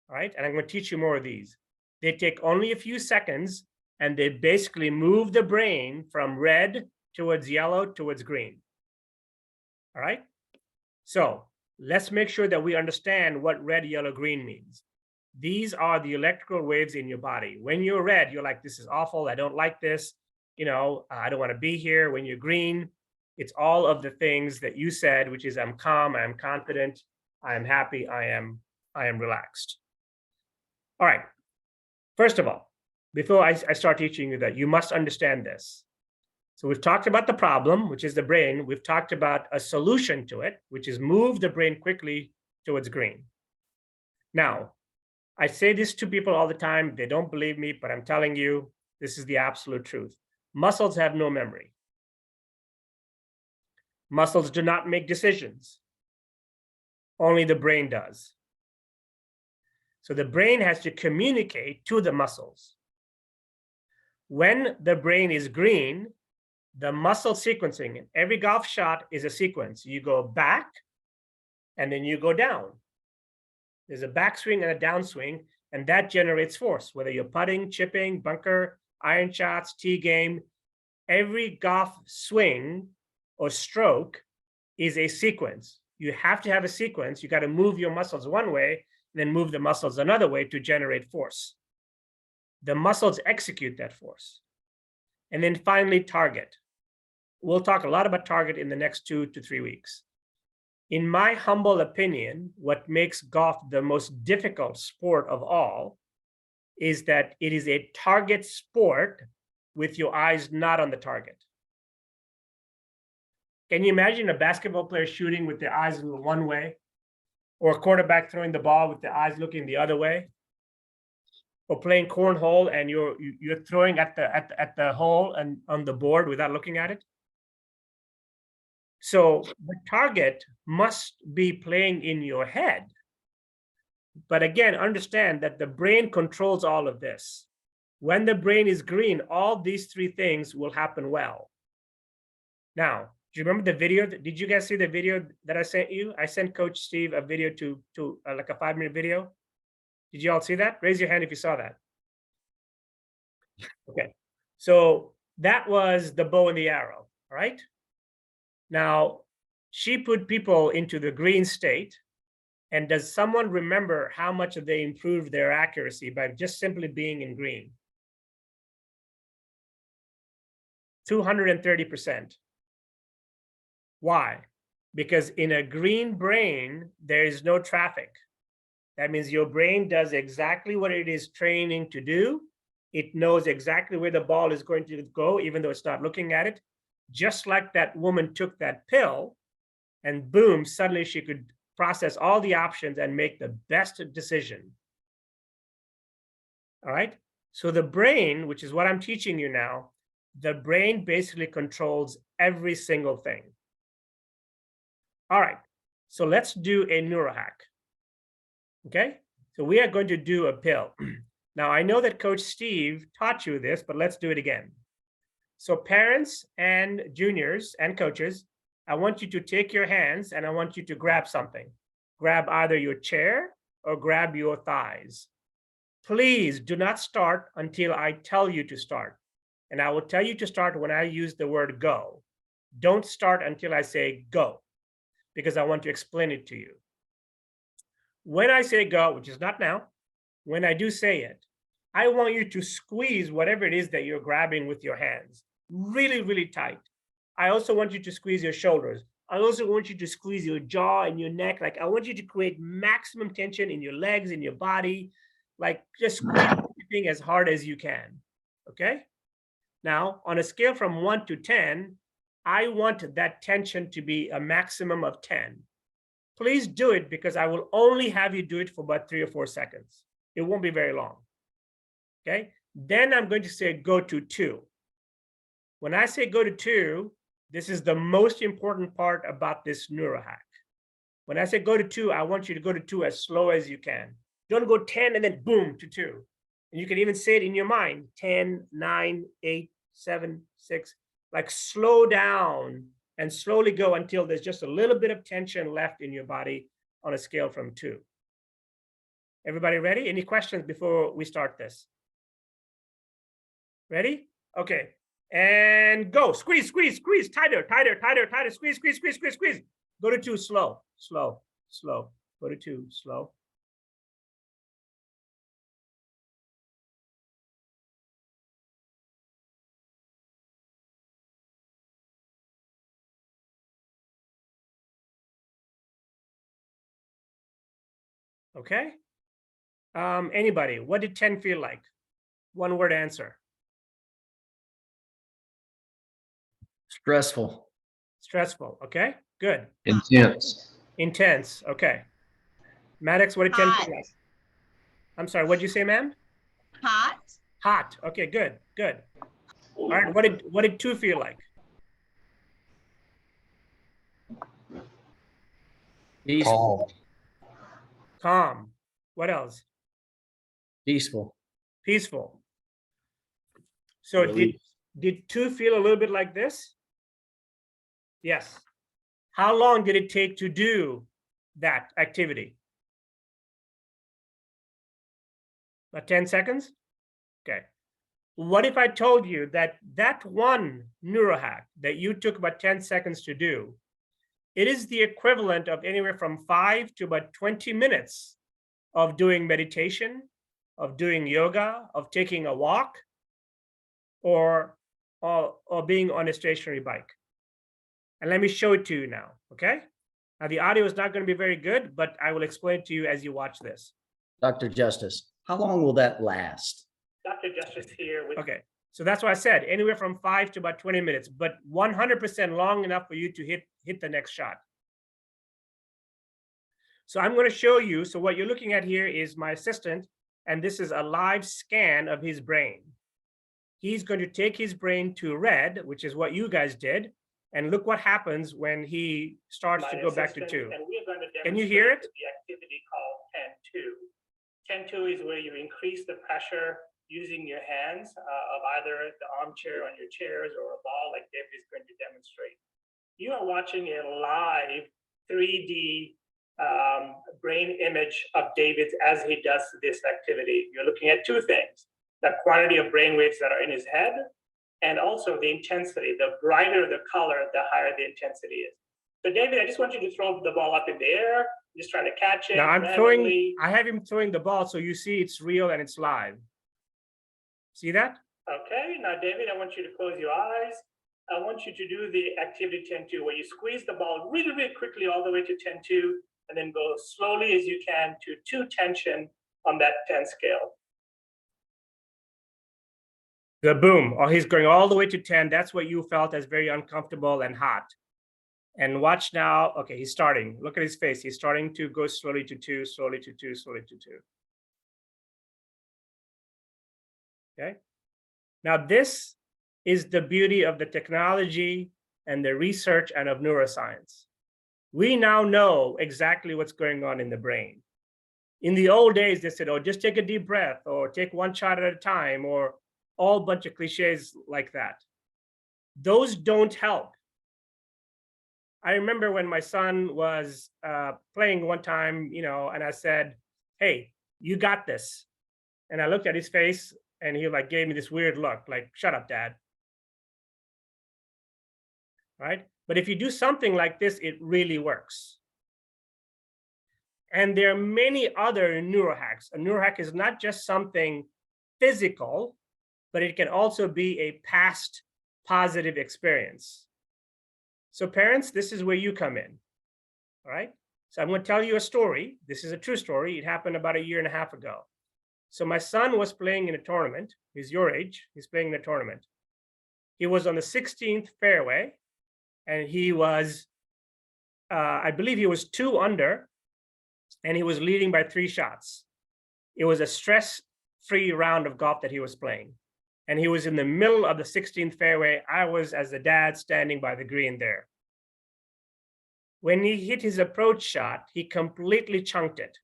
All right. And I'm going to teach you more of these. They take only a few seconds, and they basically move the brain from red towards yellow towards green. All right. So let's make sure that we understand what red, yellow, green means. These are the electrical waves in your body. When you're red, you're like, this is awful. I don't like this. You know, I don't want to be here. When you're green, it's all of the things that you said, which is I'm calm, I'm confident, I am happy, I am relaxed. All right. First of all, before I start teaching you that, you must understand this. So we've talked about the problem, which is the brain. We've talked about a solution to it, which is move the brain quickly towards green. Now, I say this to people all the time. They don't believe me, but I'm telling you, this is the absolute truth. Muscles have no memory. Muscles do not make decisions. Only the brain does. So the brain has to communicate to the muscles. When the brain is green, the muscle sequencing, in every golf shot is a sequence. You go back and then you go down. There's a backswing and a downswing, and that generates force, whether you're putting, chipping, bunker, iron shots, tee game. Every golf swing or stroke is a sequence. You have to have a sequence. You got to move your muscles one way, then move the muscles another way to generate force. The muscles execute that force. And then finally, target. We'll talk a lot about target in the next 2 to 3 weeks. In my humble opinion, what makes golf the most difficult sport of all is that it is a target sport with your eyes not on the target. Can you imagine a basketball player shooting with their eyes one way? Or a quarterback throwing the ball with the eyes looking the other way? Or playing cornhole and you're throwing at the hole and on the board without looking at it? So the target must be playing in your head. But again, understand that the brain controls all of this. When the brain is green, all these three things will happen well. Now, do you remember the video? Did you guys see the video that I sent you? I sent Coach Steve a video to like a 5-minute video. Did you all see that? Raise your hand if you saw that. Okay, so that was the bow and the arrow, all right? Now, she put people into the green state. And does someone remember how much they improved their accuracy by just simply being in green? 230%. Why? Because in a green brain, there is no traffic. That means your brain does exactly what it is training to do. It knows exactly where the ball is going to go, even though it's not looking at it. Just like that woman took that pill, and boom, suddenly she could process all the options and make the best decision. All right. So the brain, which is what I'm teaching you now, the brain basically controls every single thing. All right. So let's do a neurohack. Okay. So we are going to do a pill. Now, I know that Coach Steve taught you this, but let's do it again. So parents and juniors and coaches, I want you to take your hands and I want you to grab something. Grab either your chair or grab your thighs. Please do not start until I tell you to start. And I will tell you to start when I use the word go. Don't start until I say go, because I want to explain it to you. When I say go, which is not now, when I do say it, I want you to squeeze whatever it is that you're grabbing with your hands really, really tight. I also want you to squeeze your shoulders. I also want you to squeeze your jaw and your neck. Like I want you to create maximum tension in your legs, in your body, like just squeeze everything as hard as you can, okay? Now, on a scale from 1 to 10, I want that tension to be a maximum of 10. Please do it because I will only have you do it for about 3 or 4 seconds. It won't be very long, okay? Then I'm going to say go to 2. When I say go to 2, this is the most important part about this neurohack. When I say go to 2, I want you to go to 2 as slow as you can. Don't go 10 and then boom to 2. And you can even say it in your mind, 10, 9, 8, 7, 6, like slow down and slowly go until there's just a little bit of tension left in your body on a scale from 2. Everybody ready? Any questions before we start this? Ready? Okay. And go. Squeeze, squeeze, squeeze. Tighter, tighter, tighter, tighter. Squeeze, squeeze, squeeze, squeeze, squeeze. Go to 2, slow, slow, slow. Go to 2, slow. Okay. Anybody, what did 10 feel like? One word answer. Stressful. Stressful. Okay, good. Intense. Intense. Okay. Maddox, what did 10 Hot. feel like? I'm sorry, what did you say, ma'am? Hot. Hot. Okay, good, good. All right, what did 2 feel like? Peaceful. Calm. What else? Peaceful. Peaceful. So did 2 feel a little bit like this? Yes. How long did it take to do that activity? About 10 seconds? Okay. What if I told you that that one neurohack that you took about 10 seconds to do, it is the equivalent of anywhere from 5 to about 20 minutes of doing meditation, of doing yoga, of taking a walk, or being on a stationary bike. And let me show it to you now, okay? Now the audio is not going to be very good, but I will explain it to you as you watch this. Dr. Justice, how long will that last? Dr. Justice here. Okay, so that's what I said, anywhere from 5 to about 20 minutes, but 100% long enough for you to hit the next shot. So I'm going to show you, so what you're looking at here is my assistant, and this is a live scan of his brain. He's going to take his brain to red, which is what you guys did, And look what happens when he starts to my go back to assistant, 2. And we are going to Can you hear demonstrate it? the activity called 10-2. 10-2 is where you increase the pressure using your hands of either the armchair on your chairs or a ball like David is going to demonstrate. You are watching a live 3D brain image of David as he does this activity. You're looking at two things: the quantity of brain waves that are in his head, and also the intensity. The brighter the color, the higher the intensity is. So David, I just want you to throw the ball up in the air. Just trying to catch it. Now I'm randomly. I have him throwing the ball, so you see it's real and it's live. See that? Okay, now David, I want you to close your eyes. I want you to do the activity 10-2, where you squeeze the ball really, really quickly all the way to 10-2, and then go slowly as you can to 2 tension on that 10 scale. The boom. Oh, he's going all the way to 10. That's what you felt as very uncomfortable and hot. And watch now. Okay, he's starting. Look at his face. He's starting to go slowly to 2, slowly to 2, slowly to 2. Okay. Now this is the beauty of the technology and the research and of neuroscience. We now know exactly what's going on in the brain. In the old days, they said, oh, just take a deep breath, or take one shot at a time, or all bunch of cliches like that. Those don't help. I remember when my son was playing one time, you know, and I said, hey, you got this. And I looked at his face and he like gave me this weird look, like, shut up, Dad. Right? But if you do something like this, it really works. And there are many other neurohacks. A neurohack is not just something physical, but it can also be a past positive experience. So parents, this is where you come in. All right. So I'm going to tell you a story. This is a true story. It happened about 1.5 years ago. So my son was playing in a tournament. He's your age. He's playing in a tournament. He was on the 16th fairway, and he was, I believe he was 2 under, and he was leading by 3 shots. It was a stress-free round of golf that he was playing. And he was in the middle of the 16th fairway. I was, as the dad, standing by the green there. When he hit his approach shot, he completely chunked it.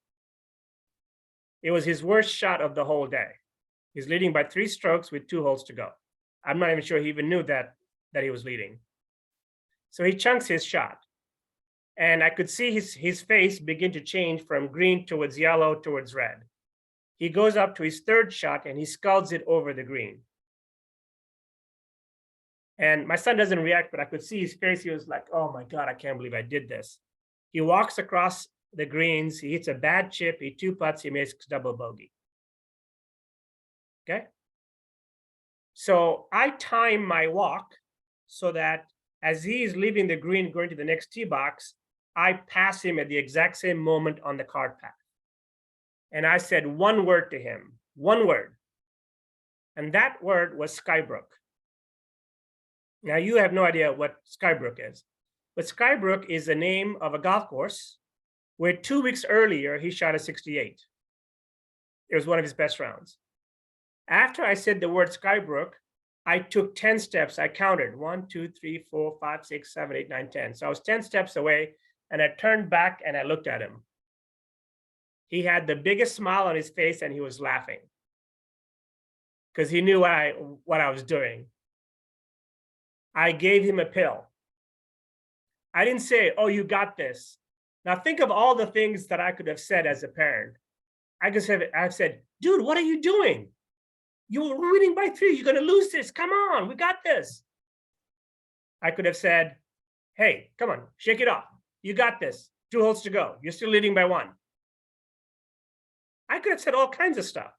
It was his worst shot of the whole day. He's leading by 3 strokes with 2 holes to go. I'm not even sure he even knew that he was leading. So he chunks his shot. And I could see his face begin to change from green towards yellow towards red. He goes up to his 3rd shot and he sculls it over the green. And my son doesn't react, but I could see his face. He was like, oh my God, I can't believe I did this. He walks across the greens. He hits a bad chip. He 2-putts. He makes double bogey. Okay. So I time my walk so that as he is leaving the green, going to the next tee box, I pass him at the exact same moment on the cart path. And I said one word to him, one word. And that word was Skybrook. Now, you have no idea what Skybrook is, but Skybrook is the name of a golf course where 2 weeks earlier, he shot a 68. It was one of his best rounds. After I said the word Skybrook, I took 10 steps. I counted 1, 2, 3, 4, 5, 6, 7, 8, 9, 10. So I was 10 steps away, and I turned back and I looked at him. He had the biggest smile on his face and he was laughing because he knew what I was doing. I gave him a pill. I didn't say, oh, you got this. Now think of all the things that I could have said as a parent. I've said, dude, what are you doing? You're winning by 3. You're going to lose this. Come on, we got this. I could have said, hey, come on, shake it off. You got this. 2 holes to go. You're still leading by 1. I could have said all kinds of stuff.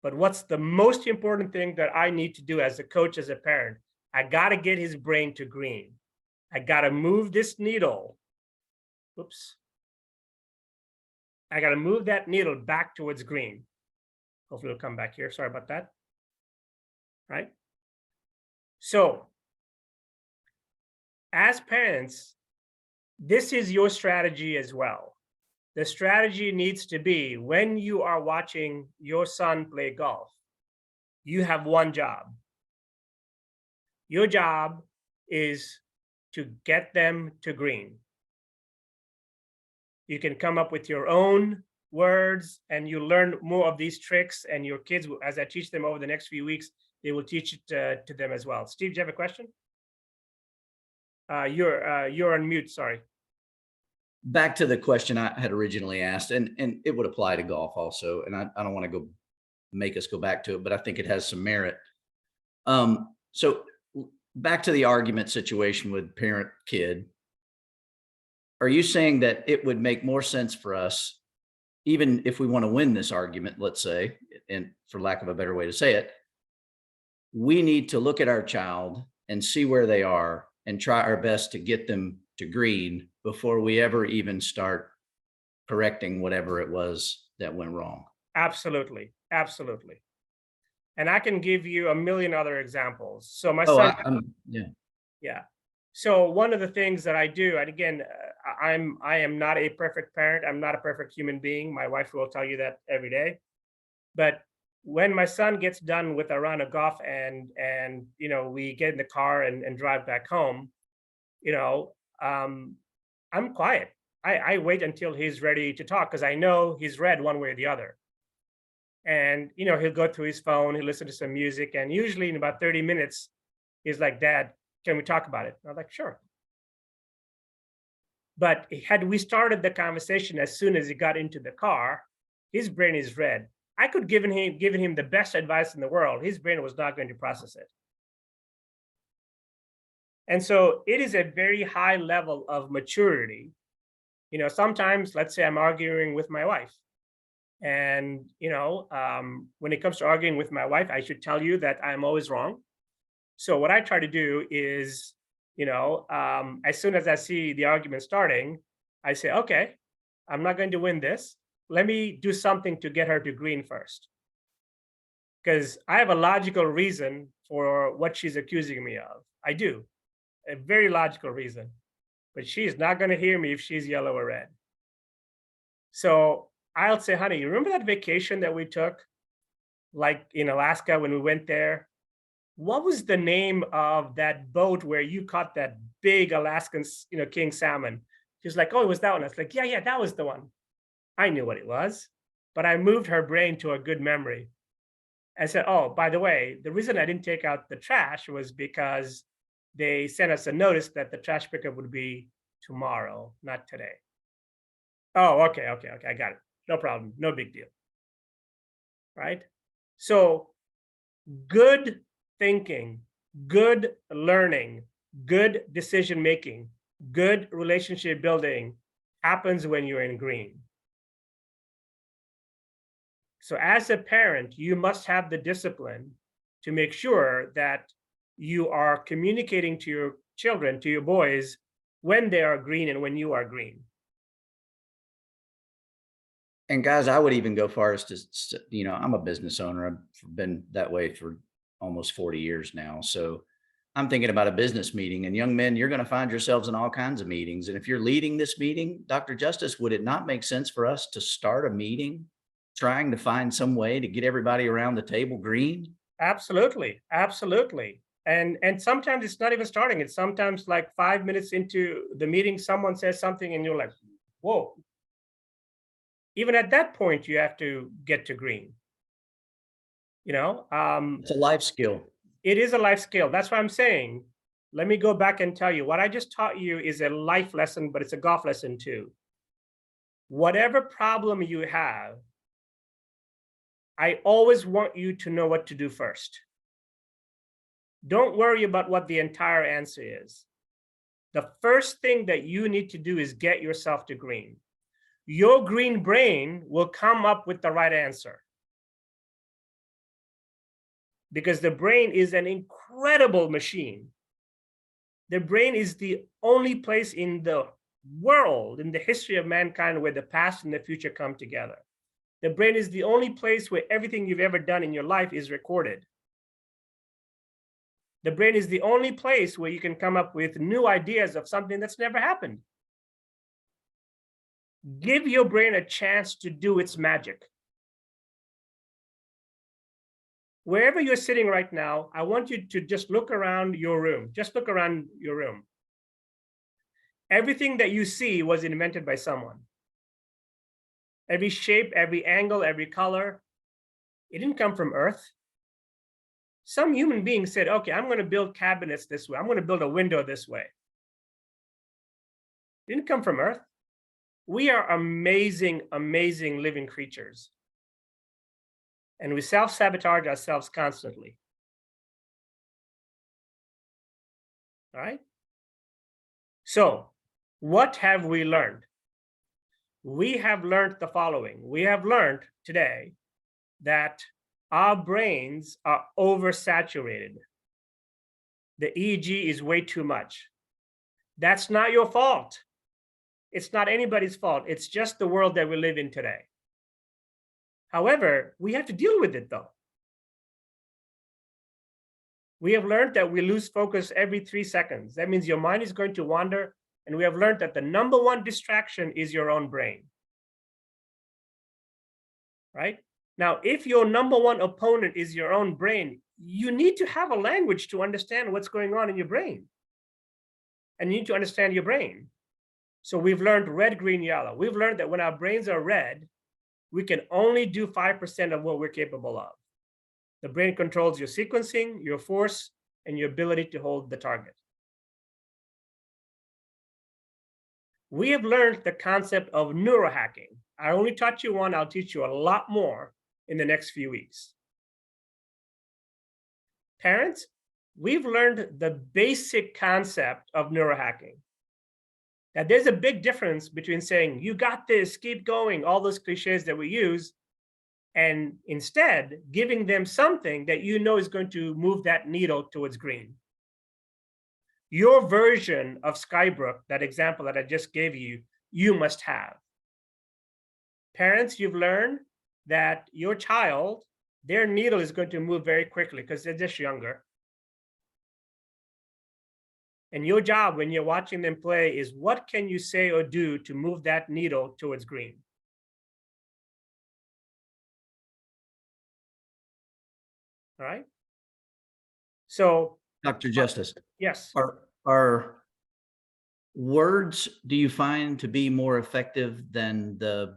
But what's the most important thing that I need to do as a coach, as a parent? I got to get his brain to green. I got to move this needle. Oops. I got to move that needle back towards green. Hopefully it'll come back here. Sorry about that. Right? So, as parents, this is your strategy as well. The strategy needs to be when you are watching your son play golf, you have one job. Your job is to get them to green. You can come up with your own words and you learn more of these tricks, and your kids, as I teach them over the next few weeks, they will teach it to them as well. Steve, do you have a question? You're on mute, sorry. Back to the question I had originally asked, and it would apply to golf also, and I don't want to go make us go back to it, but I think it has some merit. So back to the argument situation with parent kid. Are you saying that it would make more sense for us, even if we want to win this argument, let's say, and for lack of a better way to say it, we need to look at our child and see where they are and try our best to get them to green before we ever even start correcting whatever it was that went wrong? Absolutely, absolutely. And I can give you a million other examples. So my Oh, son, yeah. yeah. So one of the things that I do, and again, I am not a perfect parent. I'm not a perfect human being. My wife will tell you that every day. But when my son gets done with a round of golf and you know, we get in the car and drive back home, you know, I'm quiet. I wait until he's ready to talk because I know he's read one way or the other. And you know, he'll go through his phone, he'll listen to some music, and usually in about 30 minutes, he's like, "Dad, can we talk about it?" And I'm like, "Sure." But had we started the conversation as soon as he got into the car, his brain is red. I could given him the best advice in the world. His brain was not going to process it. And so it is a very high level of maturity. You know, sometimes, let's say I'm arguing with my wife. And, you know, when it comes to arguing with my wife, I should tell you that I'm always wrong. So what I try to do is, you know, as soon as I see the argument starting, I say, okay, I'm not going to win this. Let me do something to get her to green first. Because I have a logical reason for what she's accusing me of. I do, a very logical reason. But she's not going to hear me if she's yellow or red. So I'll say, honey, you remember that vacation that we took, like in Alaska when we went there? What was the name of that boat where you caught that big Alaskan, you know, king salmon? She's like, oh, it was that one. I was like, yeah, that was the one. I knew what it was, but I moved her brain to a good memory. I said, oh, by the way, the reason I didn't take out the trash was because they sent us a notice that the trash pickup would be tomorrow, not today. Oh, okay, I got it. No problem, no big deal, right? So good thinking, good learning, good decision-making, good relationship building happens when you're in green. So as a parent, you must have the discipline to make sure that you are communicating to your children, to your boys, when they are green and when you are green. And guys, I would even go far as to, you know, I'm a business owner. I've been that way for almost 40 years now. So I'm thinking about a business meeting, and young men, you're going to find yourselves in all kinds of meetings. And if you're leading this meeting, Dr. Justice, would it not make sense for us to start a meeting trying to find some way to get everybody around the table green? Absolutely. And sometimes it's not even starting. It's sometimes like 5 minutes into the meeting, someone says something and you're like, whoa. Even at that point, you have to get to green. You know, It's a life skill. it is a life skill. That's what I'm saying. Let me go back and tell you what I just taught you is a life lesson, but it's a golf lesson too. Whatever problem you have, I always want you to know what to do first. Don't worry about what the entire answer is. The first thing that you need to do is get yourself to green. Your green brain will come up with the right answer. Because the brain is an incredible machine. The brain is the only place in the world, in the history of mankind, where the past and the future come together. The brain is the only place where everything you've ever done in your life is recorded. The brain is the only place where you can come up with new ideas of something that's never happened. Give your brain a chance to do its magic. Wherever you're sitting right now, I want you to just look around your room. Just look around your room. Everything that you see was invented by someone. Every shape, every angle, every color, it didn't come from Earth. Some human being said, okay, I'm going to build cabinets this way. I'm going to build a window this way. It didn't come from Earth. We are amazing, amazing living creatures. And we self-sabotage ourselves constantly. All right? So, what have we learned? We have learned the following. We have learned today that our brains are oversaturated. The EEG is way too much. That's not your fault. It's not anybody's fault. It's just the world that we live in today. However, we have to deal with it though. We have learned that we lose focus every 3 seconds. That means your mind is going to wander, and we have learned that the number one distraction is your own brain. Right? Now, if your number one opponent is your own brain, you need to have a language to understand what's going on in your brain. And you need to understand your brain. So we've learned red, green, yellow. We've learned that when our brains are red, we can only do 5% of what we're capable of. The brain controls your sequencing, your force, and your ability to hold the target. We have learned the concept of neurohacking. I only taught you one. I'll teach you a lot more in the next few weeks. Parents, we've learned the basic concept of neurohacking. That there's a big difference between saying, you got this, keep going, all those cliches that we use, and instead giving them something that you know is going to move that needle towards green. Your version of Skybrook, that example that I just gave you, you must have. Parents, you've learned that your child, their needle is going to move very quickly because they're just younger. And your job when you're watching them play is what can you say or do to move that needle towards green? All right. So, Dr. Justice, yes. are words, do you find to be more effective than the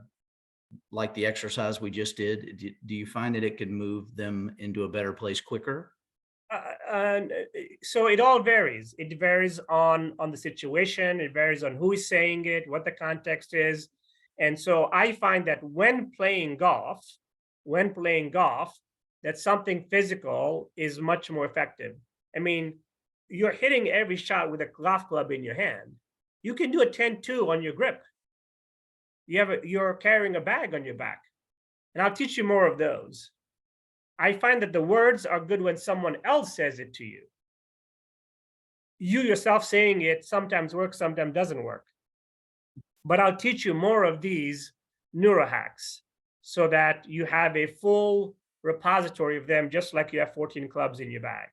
exercise we just did? Do you find that it could move them into a better place quicker? So it all varies. It varies on the situation. It varies on who is saying it, what the context is. And so I find that when playing golf, that something physical is much more effective. I mean, you're hitting every shot with a golf club in your hand. You can do a 10-2 on your grip. You're carrying a bag on your back. And I'll teach you more of those. I find that the words are good when someone else says it to you. You yourself saying it sometimes works, sometimes doesn't work. But I'll teach you more of these neurohacks so that you have a full repository of them, just like you have 14 clubs in your bag.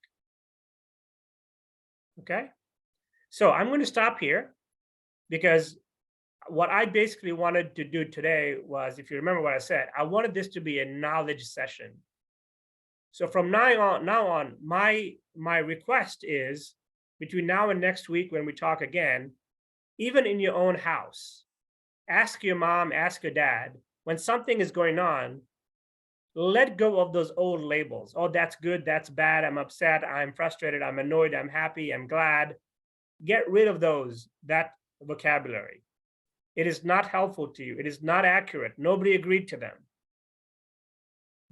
Okay? So I'm going to stop here because what I basically wanted to do today was, if you remember what I said, I wanted this to be a knowledge session. So from now on, my request is between now and next week when we talk again, even in your own house, ask your mom, ask your dad, when something is going on, let go of those old labels. Oh, that's good, that's bad, I'm upset, I'm frustrated, I'm annoyed, I'm happy, I'm glad. Get rid of that vocabulary. It is not helpful to you. It is not accurate. Nobody agreed to them.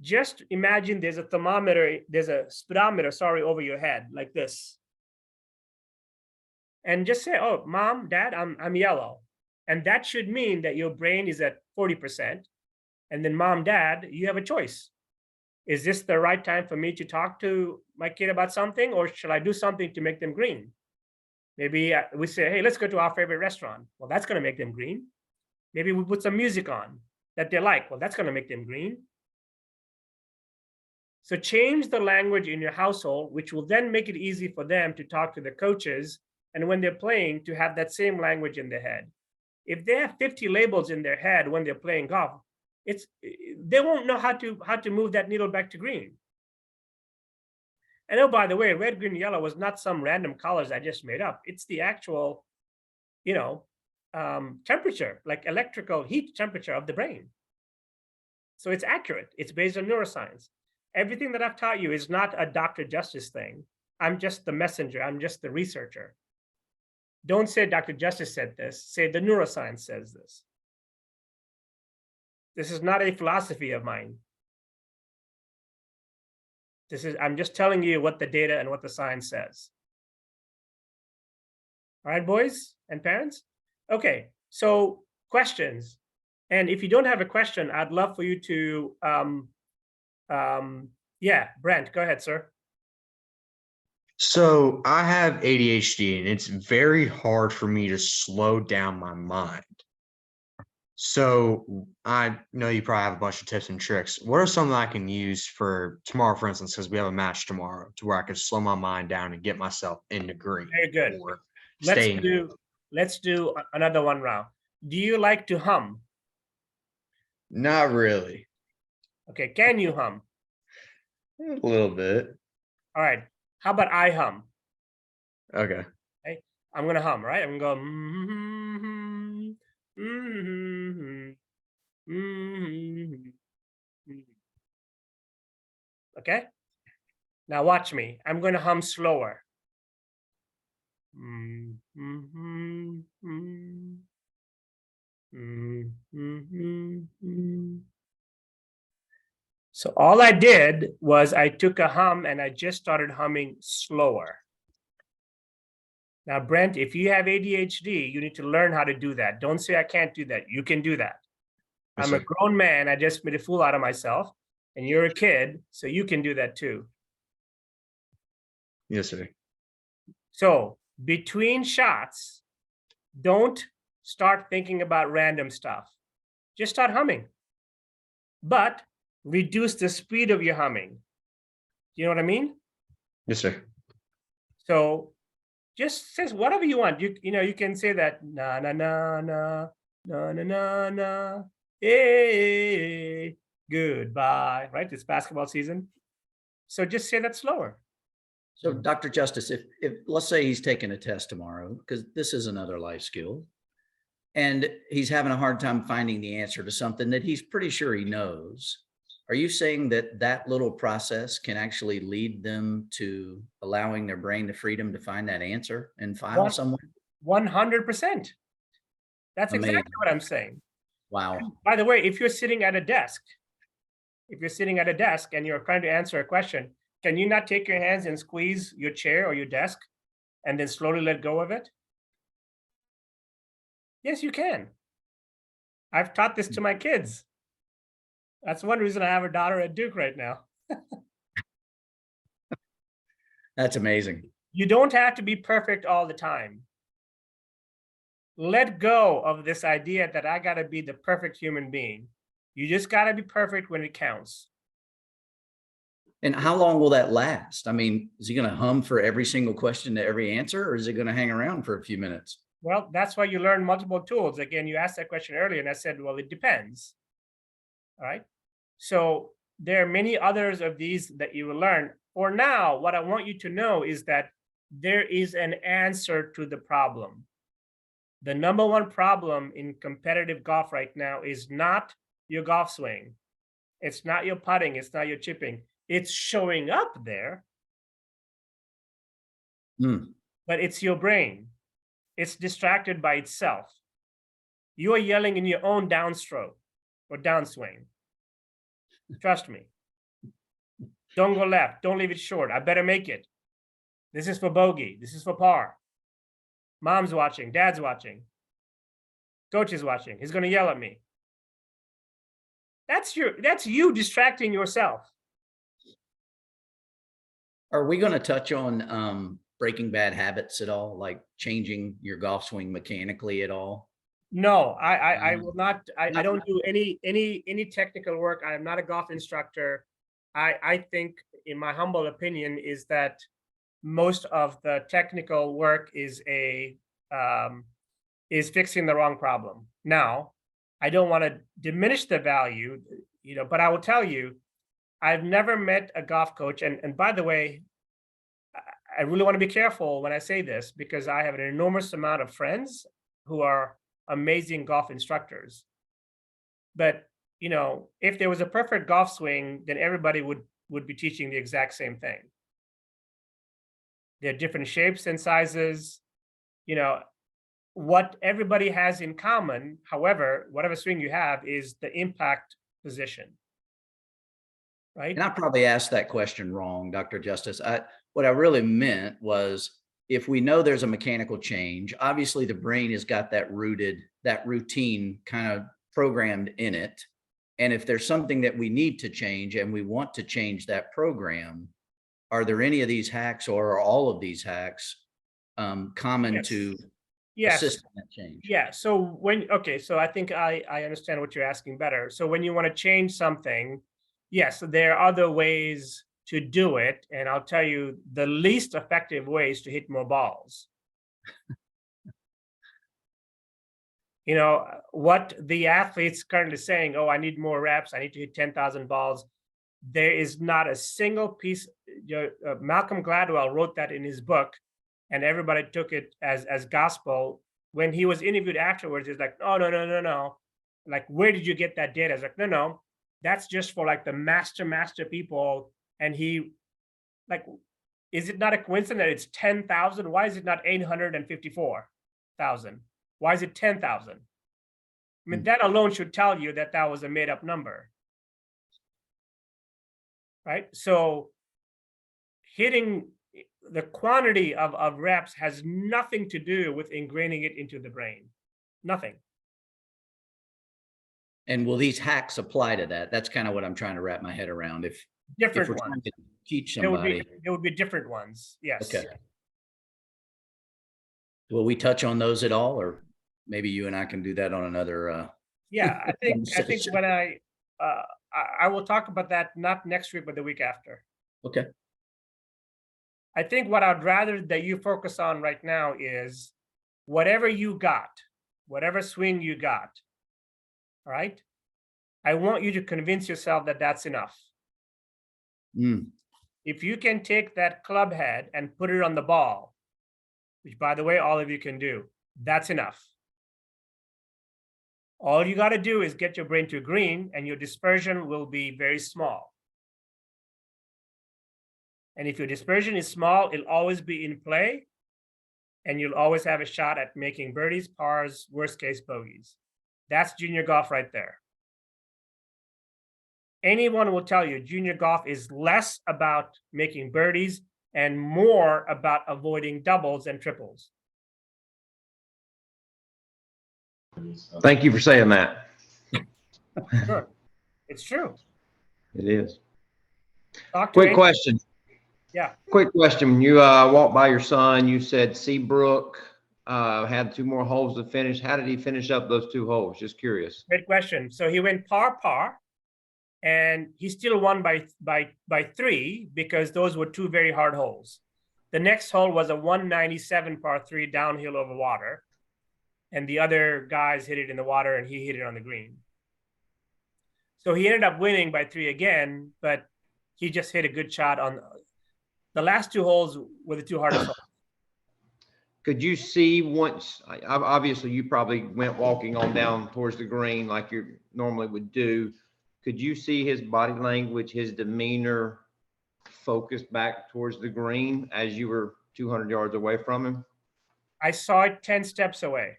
Just imagine there's a thermometer, there's a speedometer, over your head like this. And just say, oh, mom, dad, I'm yellow. And that should mean that your brain is at 40%. And then mom, dad, you have a choice. Is this the right time for me to talk to my kid about something, or should I do something to make them green? Maybe we say, hey, let's go to our favorite restaurant. Well, that's going to make them green. Maybe we put some music on that they like. Well, that's going to make them green. So change the language in your household, which will then make it easy for them to talk to the coaches. And when they're playing, to have that same language in their head. If they have 50 labels in their head when they're playing golf, they won't know how to move that needle back to green. And oh, by the way, red, green, yellow was not some random colors I just made up. It's the actual, you know, temperature, like electrical heat temperature of the brain. So it's accurate. It's based on neuroscience. Everything that I've taught you is not a Dr. Justice thing. I'm just the messenger. I'm just the researcher. Don't say Dr. Justice said this. Say the neuroscience says this. This is not a philosophy of mine. I'm just telling you what the data and what the science says. All right, boys and parents? Okay, so questions. And if you don't have a question, I'd love for you to, yeah, Brent, go ahead, sir. So I have ADHD and it's very hard for me to slow down my mind. So I know you probably have a bunch of tips and tricks. What are some that I can use for tomorrow, for instance, because we have a match tomorrow, to where I can slow my mind down and get myself into green? Very good. Or Let's stay in let's do another one round. Do you like to hum? Not really. Okay, can you hum? A little bit. All right, how about I hum? Okay. I'm gonna hum, right? I'm gonna go. Okay. Now watch me. I'm gonna hum slower. So all I did was I took a hum and I just started humming slower. Now, Brent, if you have ADHD, you need to learn how to do that. Don't say I can't do that. You can do that. Yes, I'm a sir. grown man. I just made a fool out of myself. And you're a kid, so you can do that too. Yes, sir. So between shots, don't start thinking about random stuff. Just start humming. But reduce the speed of your humming. You know what I mean? Yes, sir. So just says whatever you want. You know, you can say that na na na na na na na na hey goodbye, right? It's basketball season. So just say that slower. So Dr. Justice, if let's say he's taking a test tomorrow, because this is another life skill, and he's having a hard time finding the answer to something that he's pretty sure he knows. Are you saying that that little process can actually lead them to allowing their brain the freedom to find that answer and file somewhere? 100%. That's Amazing. exactly what I'm saying. Wow. By the way, if you're sitting at a desk, and you're trying to answer a question, can you not take your hands and squeeze your chair or your desk and then slowly let go of it? Yes, you can. I've taught this to my kids. That's one reason I have a daughter at Duke right now. That's amazing. You don't have to be perfect all the time. Let go of this idea that I got to be the perfect human being. You just got to be perfect when it counts. And how long will that last? I mean, is he going to hum for every single question to every answer, or is it going to hang around for a few minutes? Well, that's why you learn multiple tools. Again, you asked that question earlier, and I said, well, it depends. All right. So there are many others of these that you will learn. For now, what I want you to know is that there is an answer to the problem. The number one problem in competitive golf right now is not your golf swing. It's not your putting. It's not your chipping. It's showing up there, but it's your brain. It's distracted by itself. You are yelling in your own downstroke or downswing. Trust me. Don't go left. Don't leave it short. I better make it. This is for bogey. This is for par. Mom's watching. Dad's watching. Coach is watching. He's going to yell at me. That's you distracting yourself. Are we going to touch on breaking bad habits at all, like changing your golf swing mechanically at all? No, I will not. I don't do any technical work. I am not a golf instructor. I think, in my humble opinion, is that most of the technical work is fixing the wrong problem. Now, I don't want to diminish the value, but I will tell you, I've never met a golf coach. And by the way, I really want to be careful when I say this because I have an enormous amount of friends who are amazing golf instructors. But, you know, if there was a perfect golf swing, then everybody would be teaching the exact same thing. They're different shapes and sizes. You know, what everybody has in common, however, whatever swing you have, is the impact position. Right? And I probably asked that question wrong, Dr. Justice. What I really meant was, if we know there's a mechanical change, obviously the brain has got that routine kind of programmed in it. And if there's something that we need to change and we want to change that program, are there any of these hacks or are all of these hacks common Yes. to Yes. assist in that change? Yeah. So so I think I understand what you're asking better. So when you want to change something, yes, there are other ways to do it. And I'll tell you the least effective ways to hit more balls. You know, what the athlete's currently saying, oh, I need more reps, I need to hit 10,000 balls. There is not a single piece. Malcolm Gladwell wrote that in his book, and everybody took it as gospel. When he was interviewed afterwards, he's like, oh, no. Like, where did you get that data? It's like, no, that's just for like the master people. And he, like, is it not a coincidence that it's 10,000? Why is it not 854,000? Why is it 10,000? I mean, that alone should tell you that that was a made up number. Right? So hitting the quantity of reps has nothing to do with ingraining it into the brain. Nothing. And will these hacks apply to that? That's kind of what I'm trying to wrap my head around. If Different we're ones. trying to teach There would somebody, be different ones. Yes. okay. Will we touch on those at all, or maybe you and I can do that on another? Yeah, I think conversation. when I will talk about that not next week, but the week after. Okay. I think what I'd rather that you focus on right now is whatever you got, whatever swing you got. All right. I want you to convince yourself that that's enough. If you can take that club head and put it on the ball, which by the way, all of you can do, that's enough. All you got to do is get your brain to green and your dispersion will be very small. And if your dispersion is small, it'll always be in play and you'll always have a shot at making birdies, pars, worst case bogeys. That's junior golf right there. Anyone will tell you junior golf is less about making birdies and more about avoiding doubles and triples. Thank you for saying that. Sure. It's true. It is. Dr. Quick Angel- question. Yeah. Quick question. When you walked by your son, you said Seabrook had 2 more holes to finish. How did he finish up those 2 holes? Just curious. Great question. So he went par, and he still won by 3 because those were 2 very hard holes. The next hole was a 197 par 3 downhill over water, and the other guys hit it in the water, and he hit it on the green. So he ended up winning by 3 again, but he just hit a good shot on the last 2 holes were the 2 hardest holes. Could you see once, obviously you probably went walking on down towards the green like you normally would do. Could you see his body language, his demeanor focused back towards the green as you were 200 yards away from him? I saw it 10 steps away.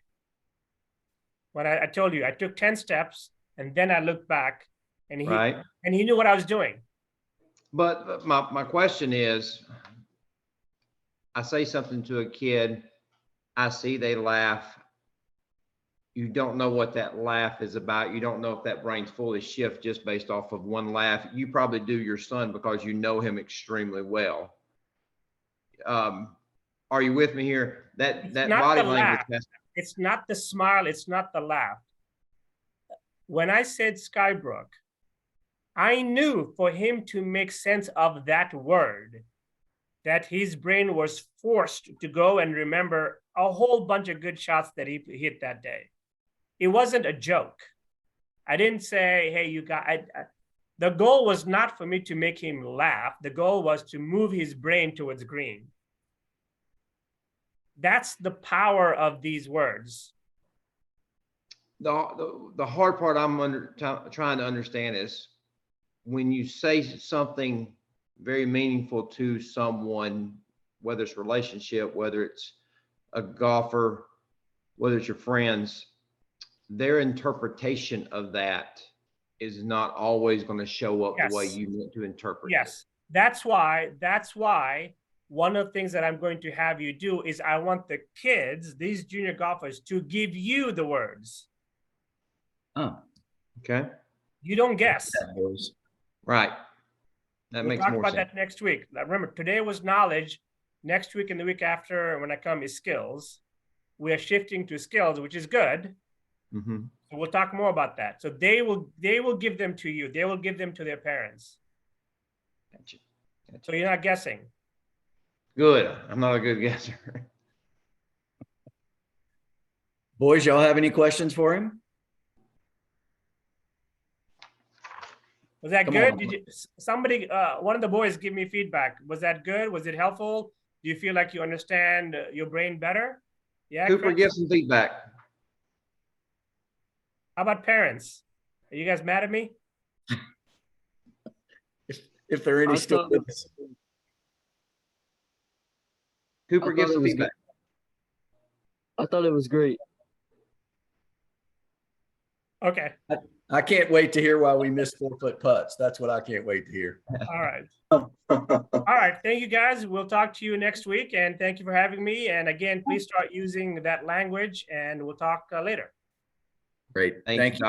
When I told you, I took 10 steps and then I looked back and he knew what I was doing. But my question is, I say something to a kid, I see they laugh. You don't know what that laugh is about. You don't know if that brain's fully shift just based off of one laugh. You probably do your son because you know him extremely well. Are you with me here? That body language. It's not the smile. It's not the laugh. When I said Skybrook, I knew for him to make sense of that word, that his brain was forced to go and remember a whole bunch of good shots that he hit that day. It wasn't a joke. I didn't say, hey, you got, the goal was not for me to make him laugh. The goal was to move his brain towards green. That's the power of these words. The hard part trying to understand is when you say something very meaningful to someone, whether it's relationship, whether it's a golfer, whether it's your friends, their interpretation of that is not always going to show up the way Yes. you meant to interpret it. Yes, that's why one of the things that I'm going to have you do is I want the kids, these junior golfers, to give you the words. Oh, Okay, You don't guess. that boys. right. That We'll makes talk more about sense. that next week. Now, remember, today was knowledge. Next week and the week after, when I come, is skills. We are shifting to skills, which is good. Mhm. So we'll talk more about that. So they will give them to you. They will give them to their parents. Gotcha. So you're not guessing. Good. I'm not a good guesser. Boys, y'all have any questions for him? Was that Come good? on. Did you somebody one of the boys give me feedback? Was that good? Was it helpful? Do you feel like you understand your brain better? Yeah, Cooper, Chris? give some feedback. How about parents? Are you guys mad at me? If there are any I still thought- with us. Cooper, I give thought it some was feedback. I thought it was great. Okay. I can't wait to hear why we missed 4-foot putts. That's what I can't wait to hear. All right. All right. Thank you guys. We'll talk to you next week. And thank you for having me. And again, please start using that language and we'll talk later. Great. Thank you, Thank you. Doc.